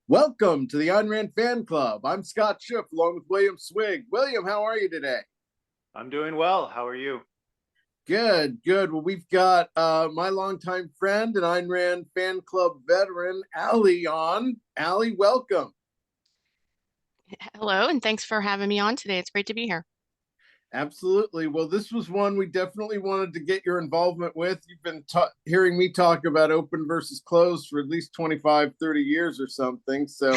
Welcome to the Ayn Rand Fan Club. I'm Scott Schiff along with William Swig. William, how are you today? I'm doing well. How are you? Good, good. Well, we've got my longtime friend and Ayn Rand Fan Club veteran, Allie, on. Allie, welcome. Hello, and thanks for having me on today. It's great to be here. Absolutely. Well, this was one we definitely wanted to get your involvement with. You've been hearing me talk about open versus closed for at least 25, 30 years or something. So,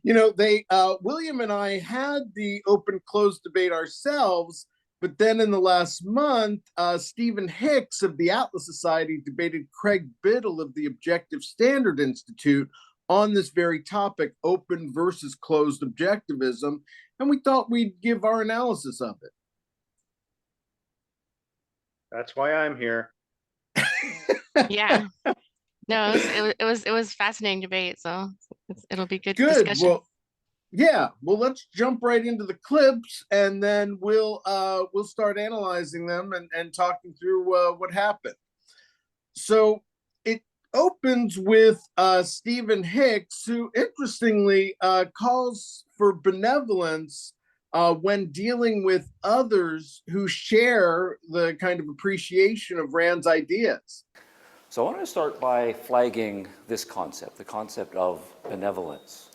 William and I had the open closed debate ourselves, but then in the last month, Stephen Hicks of the Atlas Society debated Craig Biddle of the Objective Standard Institute on this very topic, open versus closed objectivism. And we thought we'd give our analysis of it. That's why I'm here. Yeah. No, it was fascinating debate, so it'll be good. Good. Discussion. Well, yeah. Well, let's jump right into the clips, and then we'll start analyzing them and talking through what happened. So it opens with Stephen Hicks, who interestingly calls for benevolence when dealing with others who share the kind of appreciation of Rand's ideas. So I want to start by flagging this concept, the concept of benevolence.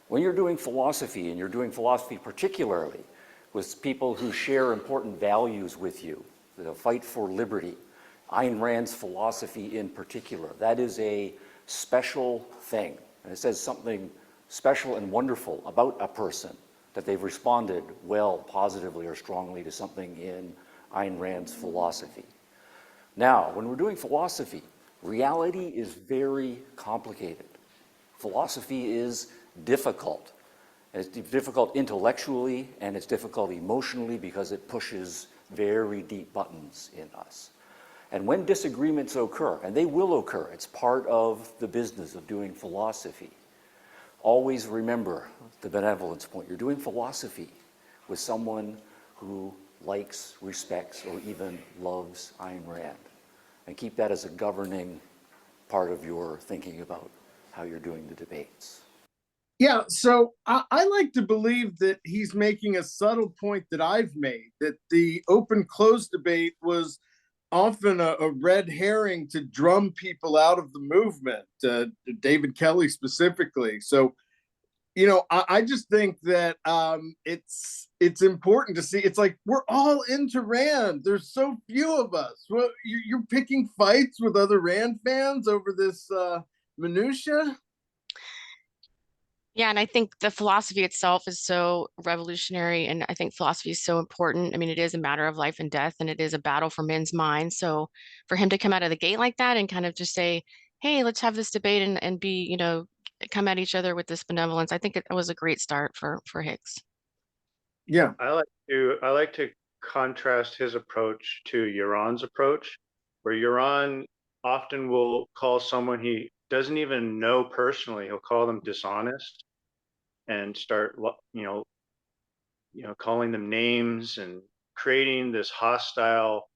When you're doing philosophy, and you're doing philosophy particularly with people who share important values with you, the fight for liberty, Ayn Rand's philosophy in particular, that is a special thing. And it says something special and wonderful about a person, that they've responded well, positively, or strongly to something in Ayn Rand's philosophy. Now, when we're doing philosophy, reality is very complicated. Philosophy is difficult. It's difficult intellectually, and it's difficult emotionally because it pushes very deep buttons in us. And when disagreements occur, and they will occur, it's part of the business of doing philosophy, always remember the benevolence point. You're doing philosophy with someone who likes, respects, or even loves Ayn Rand. And keep that as a governing part of your thinking about how you're doing the debates. Yeah, so I like to believe that he's making a subtle point that I've made, that the open-closed debate was often a red herring to drum people out of the movement, David Kelley specifically. So, I just think that it's important to see. It's like we're all into Rand. There's so few of us. Well, you're picking fights with other Rand fans over this minutia. Yeah, and I think the philosophy itself is so revolutionary, and I think philosophy is so important. I mean, it is a matter of life and death, and it is a battle for men's minds. So for him to come out of the gate like that and kind of just say, hey, let's have this debate and be, come at each other with this benevolence, I think it was a great start for Hicks. Yeah. I like to contrast his approach to Yaron's approach, where Yaron often will call someone he doesn't even know personally, he'll call them dishonest and start calling them names and creating this hostile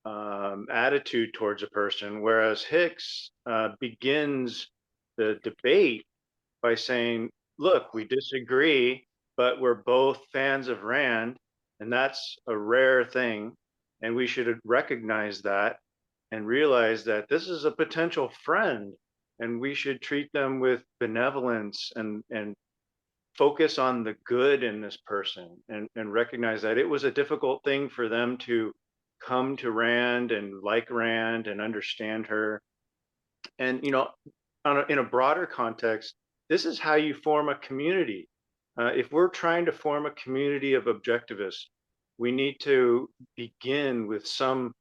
attitude towards a person, whereas Hicks begins the debate by saying, look, we disagree, but we're both fans of Rand, and that's a rare thing, and we should recognize that and realize that this is a potential friend, and we should treat them with benevolence and focus on the good in this person, and recognize that it was a difficult thing for them to come to Rand and like Rand and understand her. And in a broader context, this is how you form a community. If we're trying to form a community of objectivists, we need to begin with some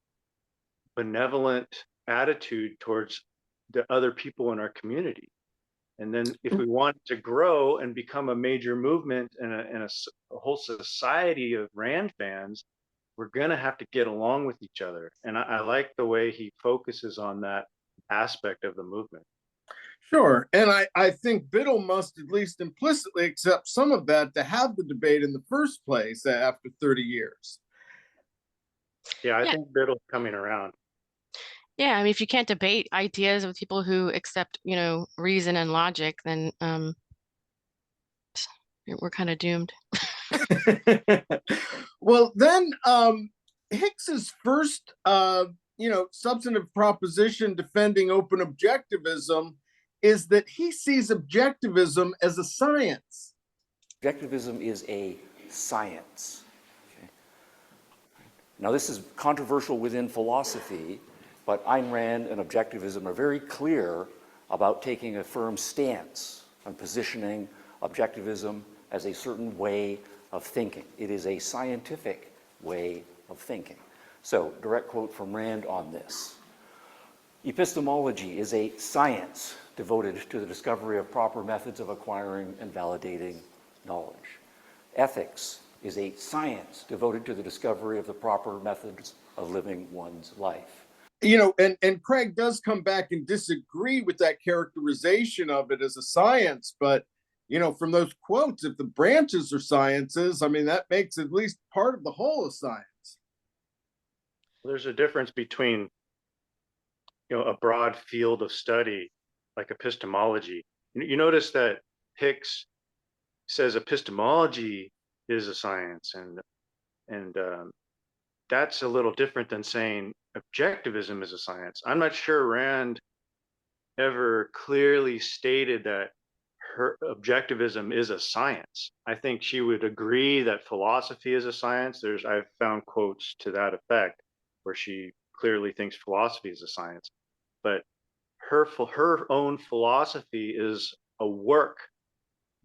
benevolent attitude towards the other people in our community. And then if we want to grow and become a major movement and a whole society of Rand fans, we're going to have to get along with each other. And I like the way he focuses on that aspect of the movement. Sure. And I think Biddle must at least implicitly accept some of that to have the debate in the first place after 30 years. Yeah, I think Biddle's coming around. Yeah, I mean, if you can't debate ideas with people who accept, reason and logic, then we're kind of doomed. Well, then Hicks's first substantive proposition defending open objectivism is that he sees objectivism as a science. Objectivism is a science. Okay. Now, this is controversial within philosophy, but Ayn Rand and objectivism are very clear about taking a firm stance on positioning objectivism as a certain way of thinking. It is a scientific way of thinking. So, direct quote from Rand on this. Epistemology is a science devoted to the discovery of proper methods of acquiring and validating knowledge. Ethics is a science devoted to the discovery of the proper methods of living one's life. And Craig does come back and disagree with that characterization of it as a science, but from those quotes, if the branches are sciences, I mean, that makes at least part of the whole of science. There's a difference between, a broad field of study like epistemology. You notice that Hicks says epistemology is a science, and that's a little different than saying objectivism is a science. I'm not sure Rand ever clearly stated that her objectivism is a science. I think she would agree that philosophy is a science. I've found quotes to that effect where she clearly thinks philosophy is a science, but her own philosophy is a work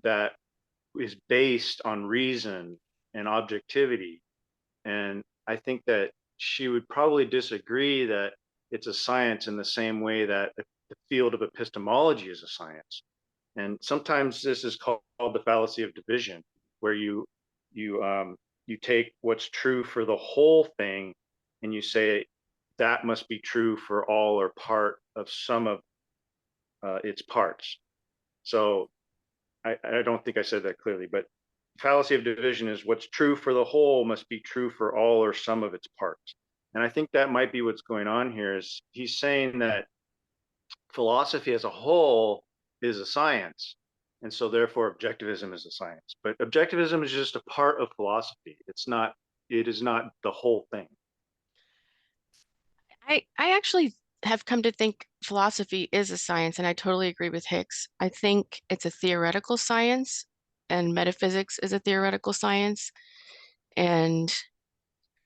that is based on reason and objectivity. And I think that she would probably disagree that it's a science in the same way that the field of epistemology is a science. And sometimes this is called the fallacy of division, where you take what's true for the whole thing and you say that must be true for all or part of some of its parts. So I don't think I said that clearly, but fallacy of division is what's true for the whole must be true for all or some of its parts. And I think that might be what's going on here. Is he's saying that philosophy as a whole is a science, and so therefore objectivism is a science. But objectivism is just a part of philosophy. It is not the whole thing. I actually have come to think philosophy is a science, and I totally agree with Hicks. I think it's a theoretical science, and metaphysics is a theoretical science. And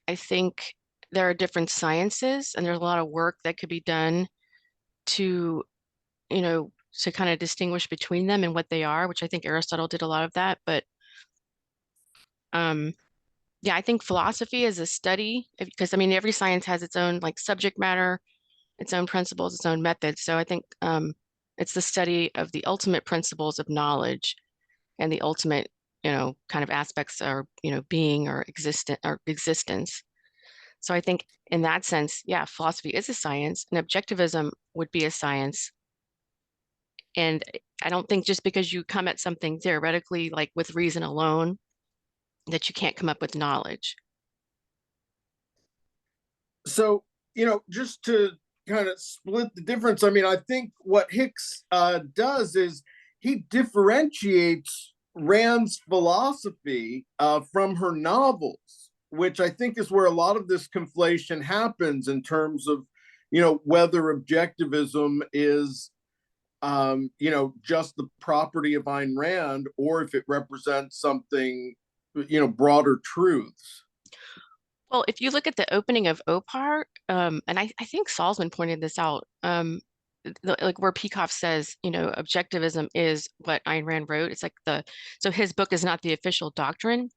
I think there are different sciences, and there's a lot of work that could be done to, to kind of distinguish between them and what they are, which I think Aristotle did a lot of that. But yeah, I think philosophy is a study, because I mean, every science has its own like subject matter, its own principles, its own methods. So I think it's the study of the ultimate principles of knowledge and the ultimate, kind of aspects are, being or existence. So I think in that sense, yeah, philosophy is a science, and objectivism would be a science. And I don't think just because you come at something theoretically, like with reason alone, that you can't come up with knowledge. So, just to kind of split the difference, I mean, I think what Hicks does is he differentiates Rand's philosophy from her novels, which I think is where a lot of this conflation happens in terms of, whether objectivism is, just the property of Ayn Rand, or if it represents something, broader truths. Well, if you look at the opening of Opar, and I think Salzman pointed this out, like where Peikoff says, objectivism is what Ayn Rand wrote. It's like so his book is not the official doctrine.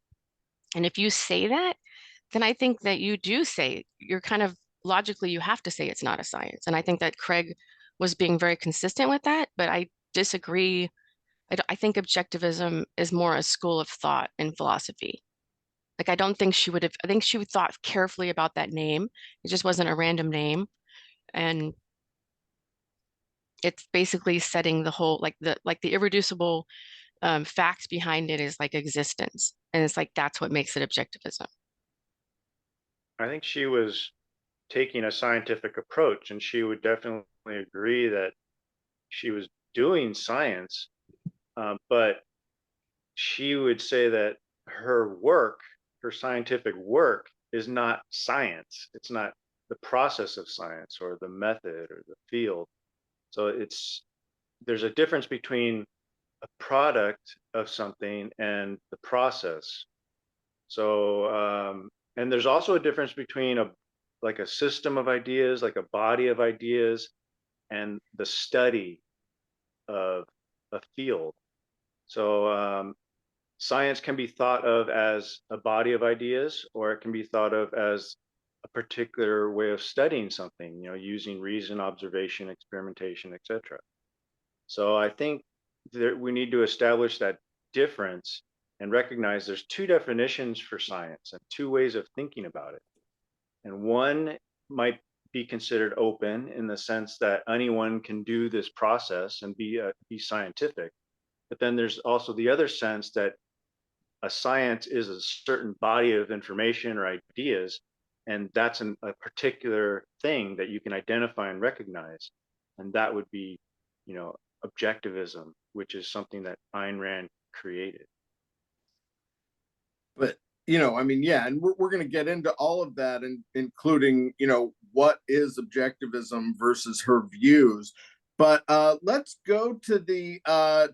And if you say that, then I think that you do say, you're kind of logically, you have to say it's not a science. And I think that Craig was being very consistent with that, but I disagree. I think objectivism is more a school of thought in philosophy. Like, I don't think I think she thought carefully about that name. It just wasn't a random name. And it's basically setting the whole, like the irreducible fact behind it is like existence. And it's like, that's what makes it objectivism. I think she was taking a scientific approach, and she would definitely agree that she was doing science, but she would say that her work, her scientific work, is not science. It's not the process of science or the method or the field. So there's a difference between a product of something and the process. So and there's also a difference between a system of ideas, like a body of ideas, and the study of a field. So science can be thought of as a body of ideas, or it can be thought of as a particular way of studying something, using reason, observation, experimentation, etc. So I think that we need to establish that difference and recognize there's two definitions for science and two ways of thinking about it. And one might be considered open in the sense that anyone can do this process and be scientific. But then there's also the other sense that a science is a certain body of information or ideas, and that's a particular thing that you can identify and recognize. And that would be, objectivism, which is something that Ayn Rand created. But yeah, and we're going to get into all of that, and including what is objectivism versus her views. But let's go to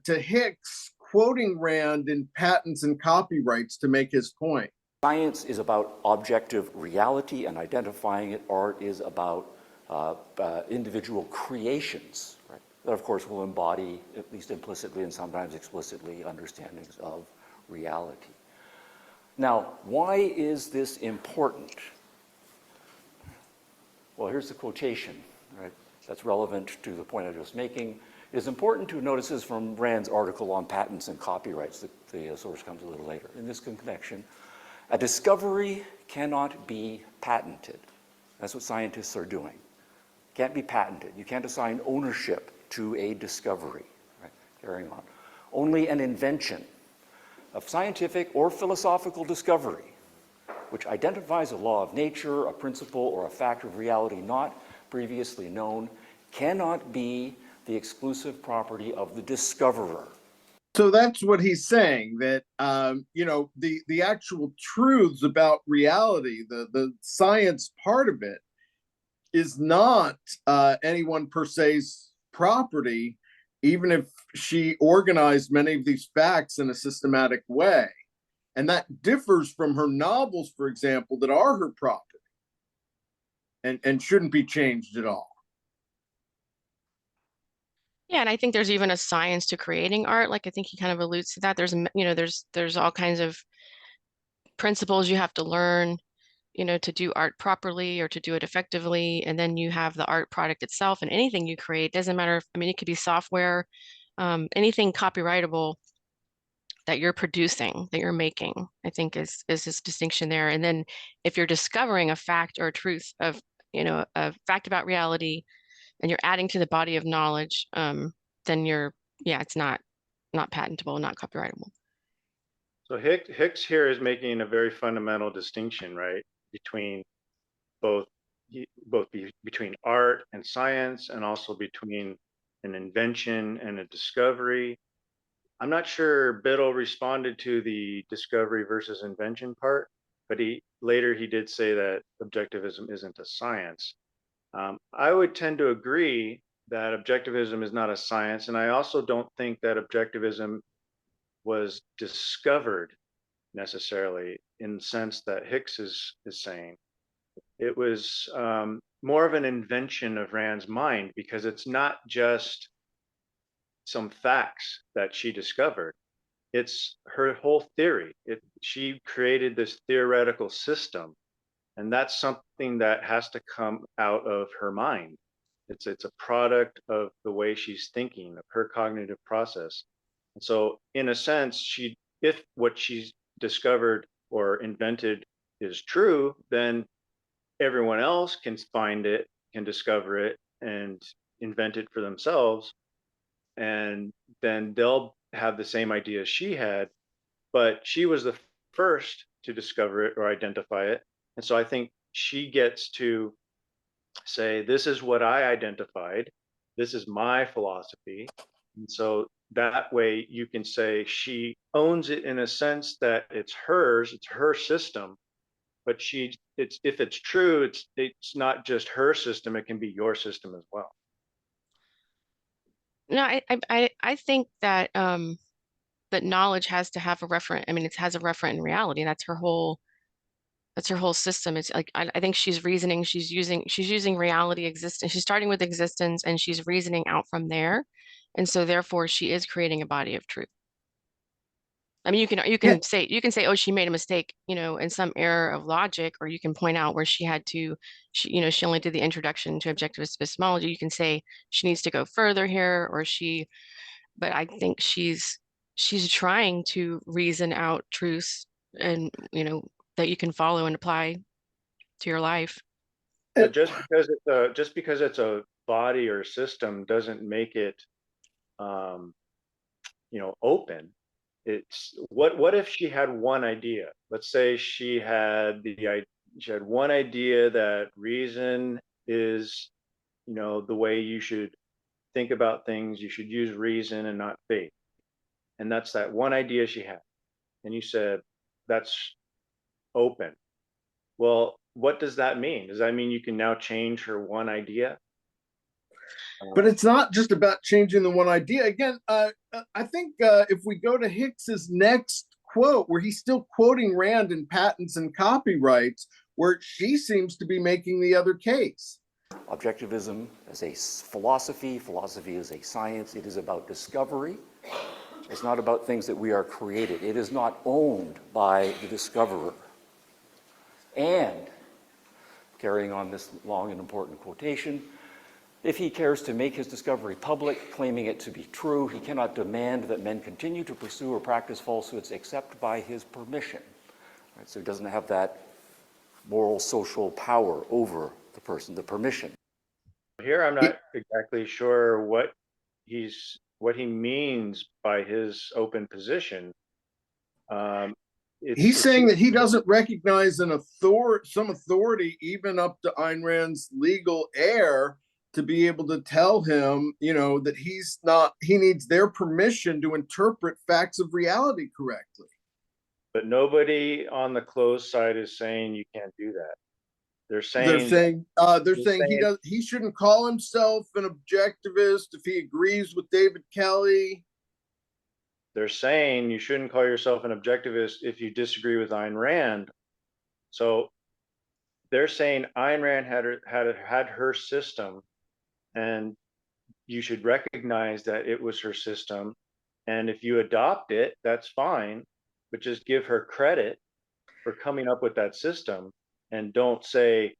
Hicks quoting Rand in Patents and Copyrights to make his point. Science is about objective reality and identifying it. Art is about individual creations, right? That, of course, will embody, at least implicitly and sometimes explicitly, understandings of reality. Now, why is this important? Well, here's the quotation, right? That's relevant to the point I was making. It is important to notice this from Rand's article on patents and copyrights. The source comes a little later. In this connection, a discovery cannot be patented. That's what scientists are doing. Can't be patented. You can't assign ownership to a discovery. Right? Carrying on. Only an invention of scientific or philosophical discovery, which identifies a law of nature, a principle, or a fact of reality not previously known, cannot be the exclusive property of the discoverer. So that's what he's saying, that the actual truths about reality, the science part of it, is not anyone per se's property, even if she organized many of these facts in a systematic way. And that differs from her novels, for example, that are her property and shouldn't be changed at all. Yeah, and I think there's even a science to creating art. Like I think he kind of alludes to that. There's all kinds of principles you have to learn, to do art properly or to do it effectively. And then you have the art product itself, and anything you create, doesn't matter if, it could be software, anything copyrightable that you're producing, that you're making, I think is this distinction there. And then if you're discovering a fact or a truth of, a fact about reality, and you're adding to the body of knowledge, then it's not patentable, not copyrightable. So Hicks here is making a very fundamental distinction, right, between both between art and science, and also between an invention and a discovery. I'm not sure Biddle responded to the discovery versus invention part, but later he did say that objectivism isn't a science. I would tend to agree that objectivism is not a science, and I also don't think that objectivism was discovered necessarily in the sense that Hicks is saying. It was more of an invention of Rand's mind, because it's not just some facts that she discovered. It's her whole theory. She created this theoretical system, and that's something that has to come out of her mind. It's a product of the way she's thinking, of her cognitive process. And so in a sense, if what she's discovered or invented is true, then everyone else can find it, can discover it, and invent it for themselves. And then they'll have the same idea she had, but she was the first to discover it or identify it. And so I think she gets to say, this is what I identified, this is my philosophy. And so that way you can say she owns it in a sense that it's hers, it's her system, but it's if it's true, it's not just her system, it can be your system as well. No, I think that that knowledge has to have a referent. I mean, it has a referent in reality. That's her whole system. It's like I think she's reasoning, she's using reality existence. She's starting with existence and she's reasoning out from there. And so therefore she is creating a body of truth. I mean, you Yeah. can say, oh, she made a mistake, you know, in some error of logic, or you can point out where she had to, you know, she only did the introduction to objectivist epistemology. You can say she needs to go further here, or but I think she's trying to reason out truths and, you know, that you can follow and apply to your life. But just because it's a body or system doesn't make it open. It's what if she had one idea? Let's say she had one idea that reason is, the way you should think about things. You should use reason and not faith. And that's that one idea she had. And you said that's open. Well, what does that mean? Does that mean you can now change her one idea? But it's not just about changing the one idea. Again, I think if we go to Hicks's next quote, where he's still quoting Rand in Patents and Copyrights, where she seems to be making the other case. Objectivism as a philosophy is a science. It is about discovery. It's not about things that we are created. It is not owned by the discoverer. And, carrying on this long and important quotation, if he cares to make his discovery public, claiming it to be true, he cannot demand that men continue to pursue or practice falsehoods except by his permission. Right? So he doesn't have that moral, social power over the person, the permission. Here, I'm not exactly sure what he means by his open position. He's saying that he doesn't recognize some authority, even up to Ayn Rand's legal heir, to be able to tell him, that he needs their permission to interpret facts of reality correctly. But nobody on the closed side is saying you can't do that. They're saying he shouldn't call himself an objectivist if he agrees with David Kelley. They're saying you shouldn't call yourself an objectivist if you disagree with Ayn Rand. So they're saying Ayn Rand had her system, and you should recognize that it was her system. And if you adopt it, that's fine, but just give her credit for coming up with that system, and don't say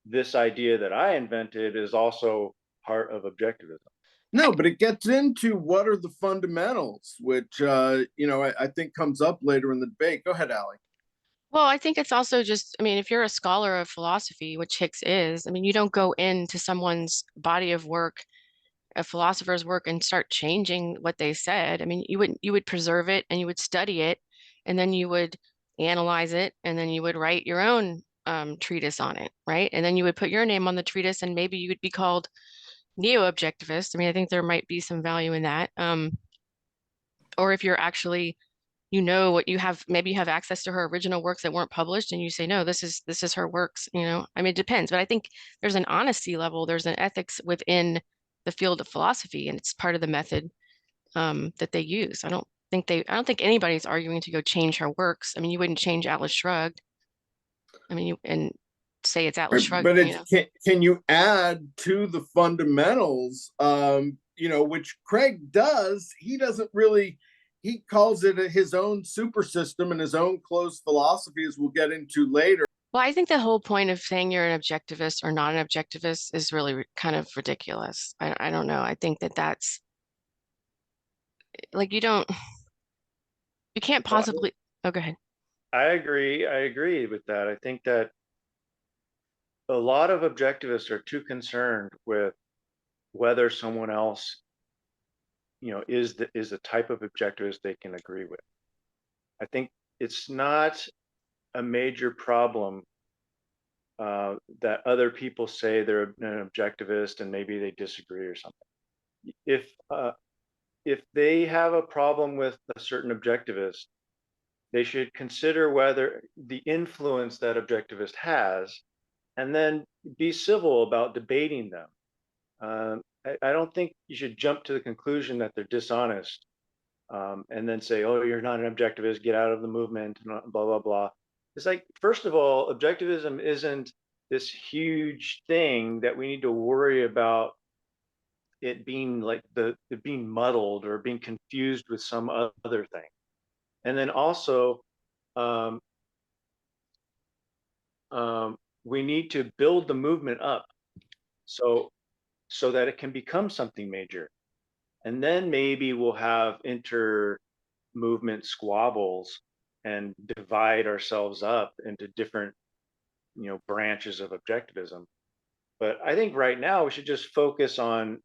this idea that I invented is also part of objectivism. No, but it gets into what are the fundamentals, which, I think comes up later in the debate. Go ahead, Allie. Well, I think it's also just, I mean, if you're a scholar of philosophy, which Hicks is, I mean, you don't go into someone's body of work, a philosopher's work, and start changing what they said. I mean, you would preserve it and you would study it, and then you would analyze it, and then you would write your own treatise on it, right? And then you would put your name on the treatise, and maybe you would be called neo-objectivist. I mean, I think there might be some value in that. Or if you're actually, what you have, maybe you have access to her original works that weren't published, and you say, no, this is her works, I mean, it depends. But I think there's an honesty level, there's an ethics within the field of philosophy, and it's part of the method that they use. I don't think anybody's arguing to go change her works. I mean, you wouldn't change Atlas Shrugged. I mean, and say it's Atlas Shrugged. But can you add to the fundamentals, which Craig does? He doesn't really, he calls it his own super system and his own closed philosophy, as we'll get into later. Well, I think the whole point of saying you're an objectivist or not an objectivist is really kind of ridiculous. I don't know. I think that's like, you can't possibly, oh, go ahead. I agree with that. I think that a lot of objectivists are too concerned with whether someone else, is the type of objectivist they can agree with. I think it's not a major problem that other people say they're an objectivist and maybe they disagree or something. If they have a problem with a certain objectivist, they should consider whether the influence that objectivist has, and then be civil about debating them. I don't think you should jump to the conclusion that they're dishonest, and then say, "Oh, you're not an objectivist. Get out of the movement." Blah blah blah. It's like, first of all, objectivism isn't this huge thing that we need to worry about it being like it being muddled or being confused with some other thing. And then also, um, we need to build the movement up so that it can become something major. And then maybe we'll have inter movement squabbles and divide ourselves up into different, branches of objectivism. But I think right now we should just focus on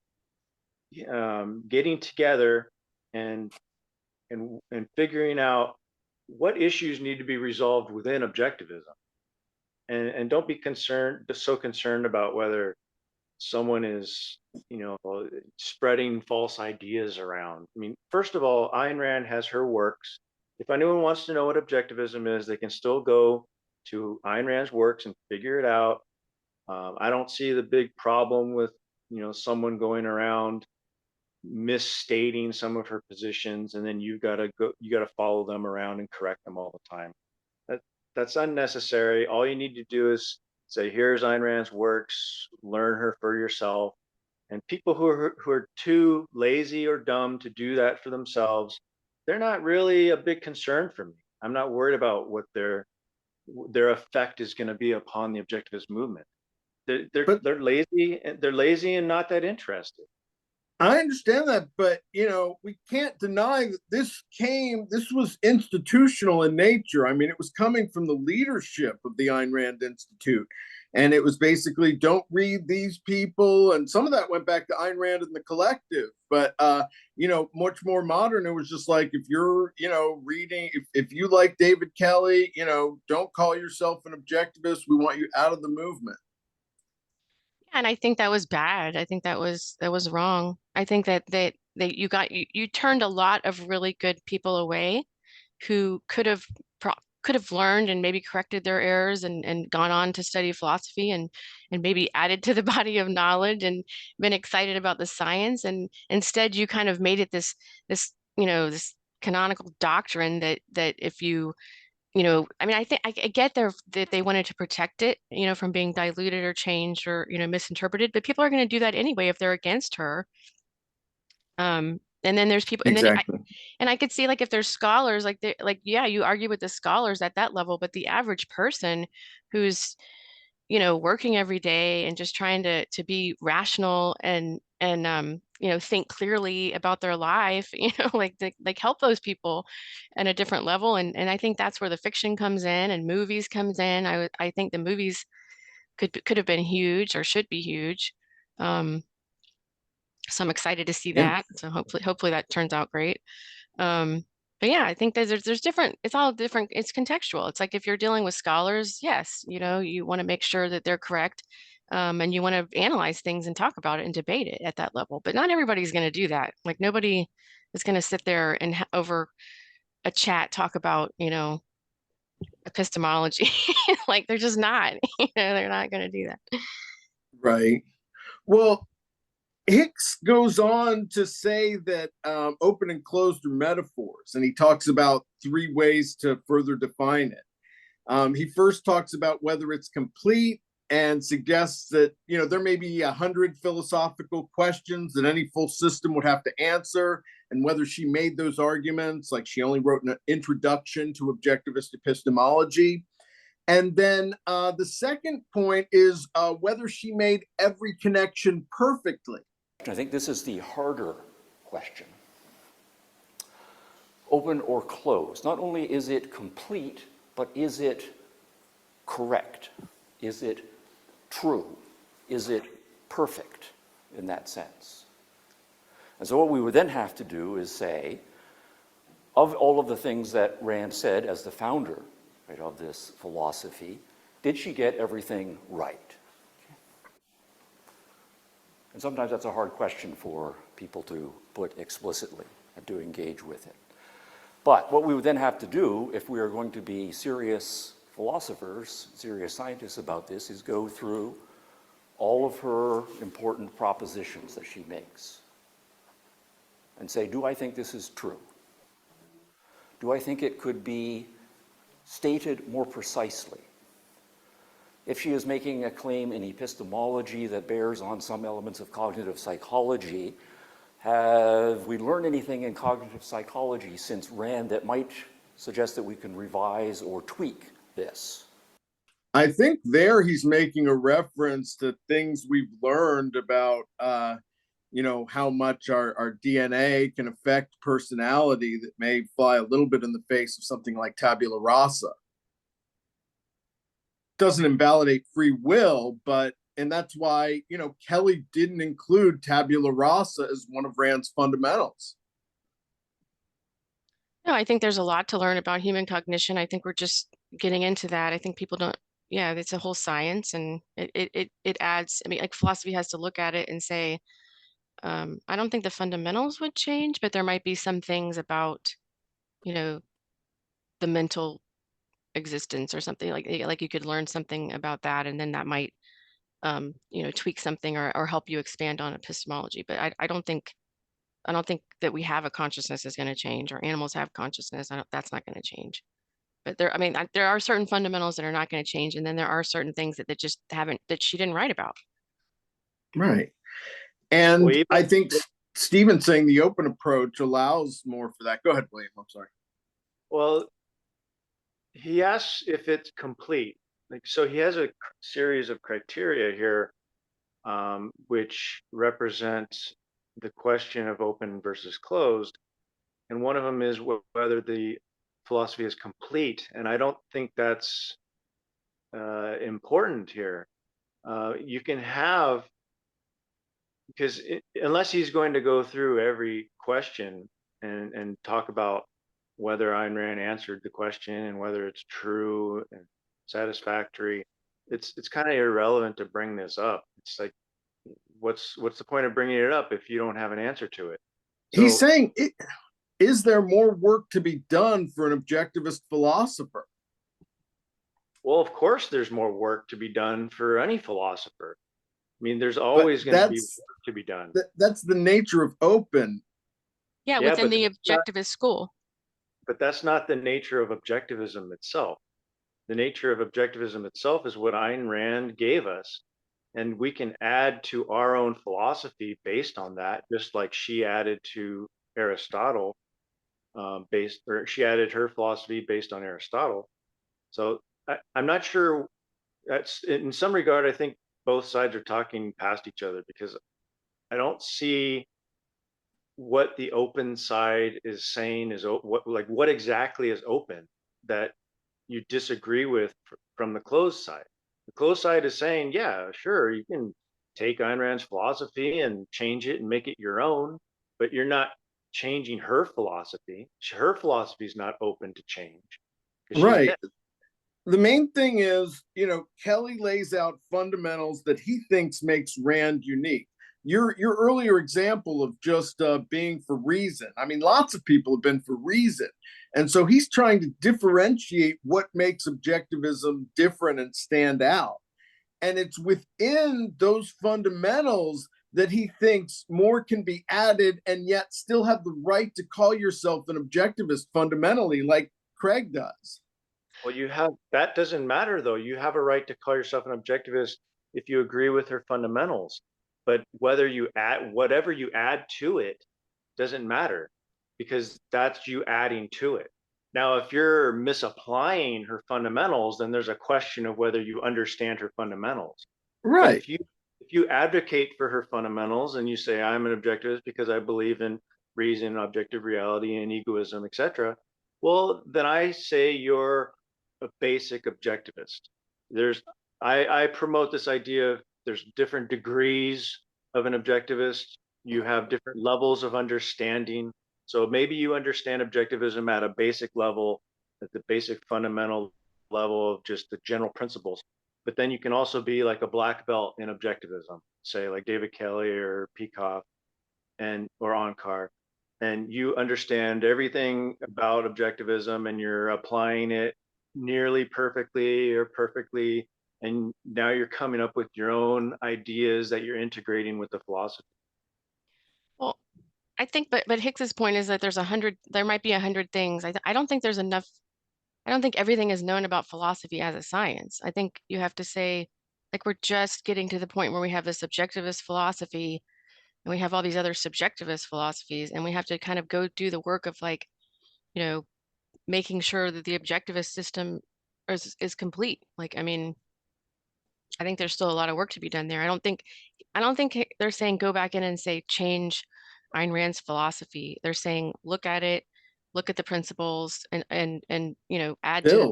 getting together and figuring out what issues need to be resolved within objectivism, and don't be so concerned about whether someone is spreading false ideas around. I mean, first of all, Ayn Rand has her works. If anyone wants to know what objectivism is, they can still go to Ayn Rand's works and figure it out. I don't see the big problem with someone going around misstating some of her positions, and then you got to follow them around and correct them all the time. That's unnecessary. All you need to do is say, here's Ayn Rand's works, learn her for yourself. And people who are too lazy or dumb to do that for themselves, they're not really a big concern for me. I'm not worried about what their effect is going to be upon the objectivist movement. They're lazy and not that interested. I understand that, but we can't deny that this was institutional in nature. I mean, it was coming from the leadership of the Ayn Rand Institute. And it was basically, don't read these people. And some of that went back to Ayn Rand and the collective. But much more modern, it was just like, if you're, reading, if you like David Kelley, don't call yourself an objectivist. We want you out of the movement. And I think that was bad. I think that was wrong. I think that you turned a lot of really good people away who could have learned and maybe corrected their errors and gone on to study philosophy and maybe added to the body of knowledge and been excited about the science. And instead you kind of made it this this canonical doctrine that if you I mean, I think I get that they wanted to protect it, from being diluted or changed or, misinterpreted, but people are going to do that anyway if they're against her. And then there's people, Exactly. and I could see, like, if there's scholars, yeah, you argue with the scholars at that level, but the average person who's, working every day and just trying to be rational and think clearly about their life, like help those people at a different level. And I think that's where the fiction comes in and movies comes in. I think the movies could have been huge or should be huge. So I'm excited to see Yeah. that. So hopefully that turns out great. But yeah, I think there's different, it's all different. It's contextual. It's like if you're dealing with scholars, yes, you want to make sure that they're correct. And you want to analyze things and talk about it and debate it at that level. But not everybody's going to do that. Like, nobody is going to sit there and over a chat talk about, epistemology. Like, they're just not, they're not going to do that. Right. Well, Hicks goes on to say that open and closed are metaphors, and he talks about 3 ways to further define it. He first talks about whether it's complete and suggests that there may be 100 philosophical questions that any full system would have to answer, and whether she made those arguments, like she only wrote an introduction to objectivist epistemology. And then the second point is whether she made every connection perfectly. I think this is the harder question. Open or closed. Not only is it complete, but is it correct? Is it true? Is it perfect in that sense? And so what we would then have to do is say, of all of the things that Rand said as the founder, right, of this philosophy, Did she get everything right? And sometimes that's a hard question for people to put explicitly and to engage with it. But what we would then have to do, if we are going to be serious philosophers, serious scientists about this, is go through all of her important propositions that she makes and say, do I think this is true? Do I think it could be stated more precisely? If she is making a claim in epistemology that bears on some elements of cognitive psychology, have we learned anything in cognitive psychology since Rand that might suggest that we can revise or tweak this? I think there he's making a reference to things we've learned about, how much our DNA can affect personality that may fly a little bit in the face of something like tabula rasa. Doesn't invalidate free will, and that's why, Kelley didn't include tabula rasa as one of Rand's fundamentals. No, I think there's a lot to learn about human cognition. I think we're just getting into that. I think people don't, yeah, it's a whole science, and it adds, I mean, like philosophy has to look at it and say, I don't think the fundamentals would change, but there might be some things about, the mental existence or something like you could learn something about that, and then that might tweak something or help you expand on epistemology. But I don't think that we have a consciousness is going to change, or animals have consciousness. That's not going to change. But there are certain fundamentals that are not going to change, and then there are certain things that just haven't, that she didn't write about. Right. And Well, I think Stephen's saying the open approach allows more for that. Go ahead, William. I'm sorry. Well, he asks if it's complete. So he has a series of criteria here, which represents the question of open versus closed. And one of them is whether the philosophy is complete. And I don't think that's important here. You can have, because unless he's going to go through every question and talk about whether Ayn Rand answered the question and whether it's true and satisfactory, it's kind of irrelevant to bring this up. It's like, what's the point of bringing it up if you don't have an answer to it? So, he's saying, is there more work to be done for an objectivist philosopher? well, of course, there's more work to be done for any philosopher. I mean, there's always going to be work to be done. That's the nature of open. Yeah, Yeah, within but the objectivist school. But that's not the nature of objectivism itself. The nature of objectivism itself is what Ayn Rand gave us. And we can add to our own philosophy based on that, just like she added to Aristotle, she added her philosophy based on Aristotle. So I'm not sure. That's, in some regard, I think both sides are talking past each other, because I don't see what the open side is saying is what exactly is open that you disagree with from the closed side. The closed side is saying, yeah, sure, you can take Ayn Rand's philosophy and change it and make it your own, but you're not changing her philosophy. Her philosophy is not open to change. Right. The main thing is, Kelley lays out fundamentals that he thinks makes Rand unique. Your earlier example of just being for reason. I mean, lots of people have been for reason. And so he's trying to differentiate what makes objectivism different and stand out. And it's within those fundamentals that he thinks more can be added and yet still have the right to call yourself an objectivist fundamentally, like Craig does. Well, that doesn't matter, though. You have a right to call yourself an objectivist if you agree with her fundamentals. But whatever you add to it doesn't matter, because that's you adding to it. Now, if you're misapplying her fundamentals, then there's a question of whether you understand her fundamentals. Right. But if you advocate for her fundamentals and you say, I'm an objectivist because I believe in reason, objective reality, and egoism, etc., well, then I say you're a basic objectivist. I promote this idea of there's different degrees of an objectivist. You have different levels of understanding. So maybe you understand objectivism at a basic level, at the basic fundamental level of just the general principles. but then you can also be like a black belt in objectivism, say like David Kelley or Peikoff or Onkar, and you understand everything about objectivism and you're applying it nearly perfectly or perfectly, and now you're coming up with your own ideas that you're integrating with the philosophy. Well, I think, but Hicks's point is that there might be 100 things. I don't think there's enough. I don't think everything is known about philosophy as a science. I think you have to say, like, we're just getting to the point where we have this objectivist philosophy and we have all these other subjectivist philosophies, and we have to kind of go do the work of, like, you know, making sure that the objectivist system is complete. Like, I mean, I think there's still a lot of work to be done there. I don't think they're saying go back in and say change Ayn Rand's philosophy. They're saying look at it, look at the principles, and add to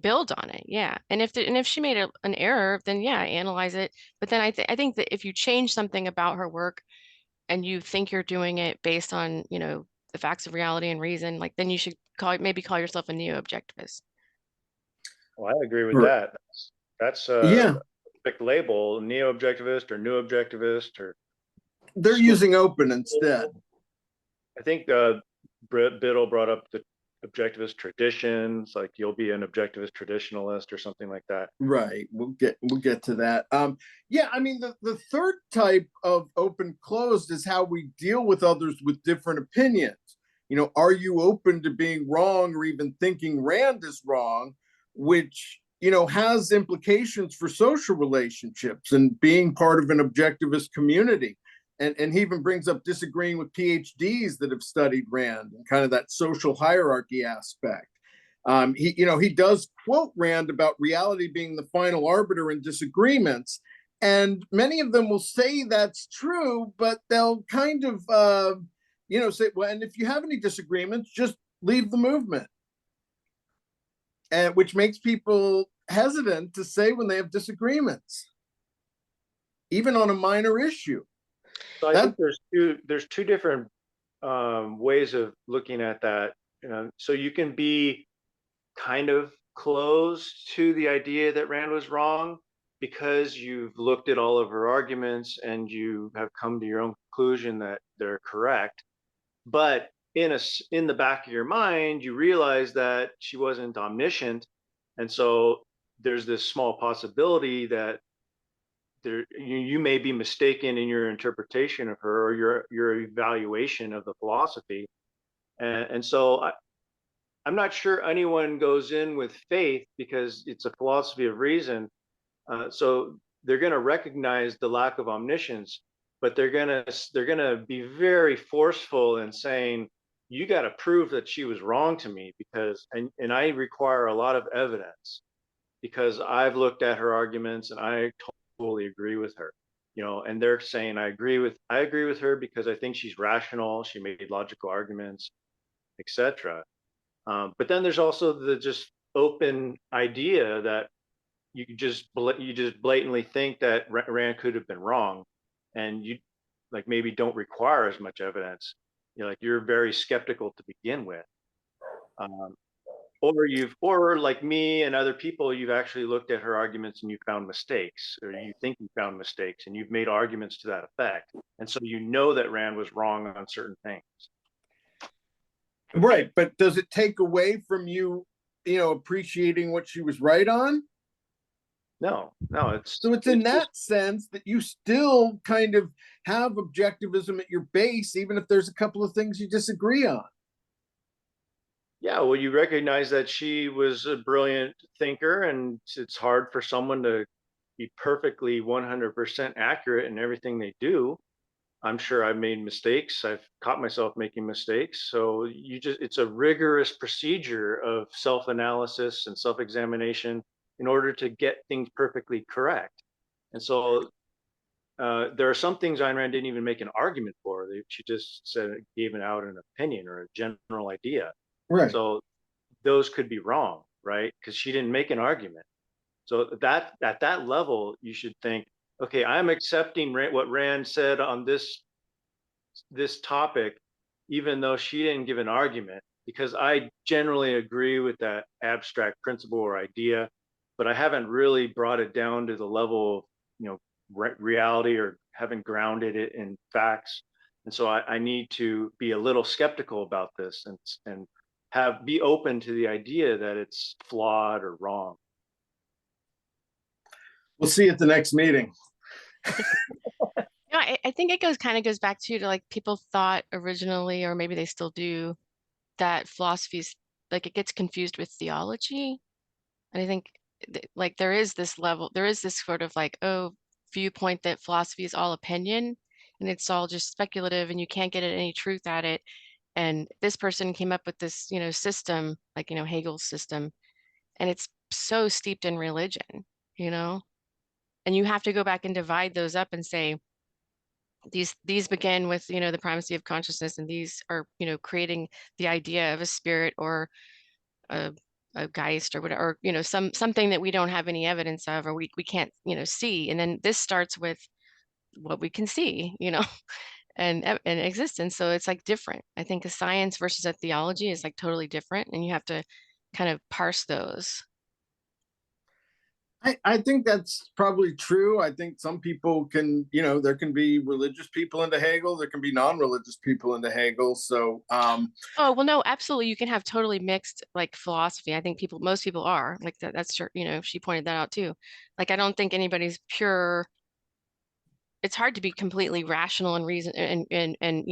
build on it. Yeah. And if she made an error, then yeah, analyze it. But then I think that if you change something about her work and you think you're doing it based on, the facts of reality and reason, like, then you should maybe call yourself a neo-objectivist. Well, I agree with that. That's yeah. big label, neo-objectivist or new objectivist, or they're using open instead. I think Biddle brought up the objectivist traditions, like you'll be an objectivist traditionalist or something like that. Right. We'll get to that. Yeah, I mean, the third type of open closed is how we deal with others with different opinions. Are you open to being wrong or even thinking Rand is wrong, which has implications for social relationships and being part of an objectivist community. And he even brings up disagreeing with PhDs that have studied Rand and kind of that social hierarchy aspect. He does quote Rand about reality being the final arbiter in disagreements. And many of them will say that's true, but they'll kind of, say, well, and if you have any disagreements, just leave the movement. And which makes people hesitant to say when they have disagreements, even on a minor issue. So I think there's two different ways of looking at that. So you can be kind of close to the idea that Rand was wrong because you've looked at all of her arguments and you have come to your own conclusion that they're correct. But in the back of your mind, you realize that she wasn't omniscient, and so there's this small possibility that you may be mistaken in your interpretation of her or your evaluation of the philosophy. And so I'm not sure anyone goes in with faith because it's a philosophy of reason. So they're going to recognize the lack of omniscience, but they're going to be very forceful in saying, you got to prove that she was wrong to me because, and I require a lot of evidence because I've looked at her arguments and I totally agree with her, and they're saying, I agree with her because I think she's rational. She made logical arguments, etc. But then there's also the just open idea that you just blatantly think that Rand could have been wrong, and you maybe don't require as much evidence. You're very skeptical to begin with, or like me and other people, you've actually looked at her arguments and you found mistakes, or you think you found mistakes, and you've made arguments to that effect, and so that Rand was wrong on certain things. Right, but does it take away from you, appreciating what she was right on? No, it's in that sense that you still kind of have objectivism at your base, even if there's a couple of things you disagree on. Yeah, well, you recognize that she was a brilliant thinker, and it's hard for someone to be perfectly 100% accurate in everything they do. I'm sure I've made mistakes. I've caught myself making mistakes. So it's a rigorous procedure of self-analysis and self-examination in order to get things perfectly correct. And so there are some things Ayn Rand didn't even make an argument for. She just gave out an opinion or a general idea. Right. So those could be wrong, right? Because she didn't make an argument. So at that level, you should think, okay, I'm accepting what Rand said on this topic, even though she didn't give an argument, because I generally agree with that abstract principle or idea. but I haven't really brought it down to the level of, reality, or haven't grounded it in facts. And so I need to be a little skeptical about this, and be open to the idea that it's flawed or wrong. We'll see you at the next meeting. I think it kind of goes back to like people thought originally, or maybe they still do, that philosophy's like it gets confused with theology. And I think like there is this sort of like, viewpoint that philosophy is all opinion and it's all just speculative and you can't get at any truth at it. And this person came up with this, system, like, Hegel's system, and it's so steeped in religion, and you have to go back and divide those up and say, these begin with, the primacy of consciousness, and these are, creating the idea of a spirit or a, a Geist or whatever, or, something that we don't have any evidence of, or we can't, see. And then this starts with what we can see, and existence. So it's like different. I think a science versus a theology is like totally different, and you have to kind of parse those. I think that's probably true. I think some people can, there can be religious people into Hegel, there can be non-religious people into Hegel. So oh well, no, absolutely, you can have totally mixed like philosophy. I think most people are like that. That's true. She pointed that out too. Like I don't think anybody's pure. It's hard to be completely rational and reason and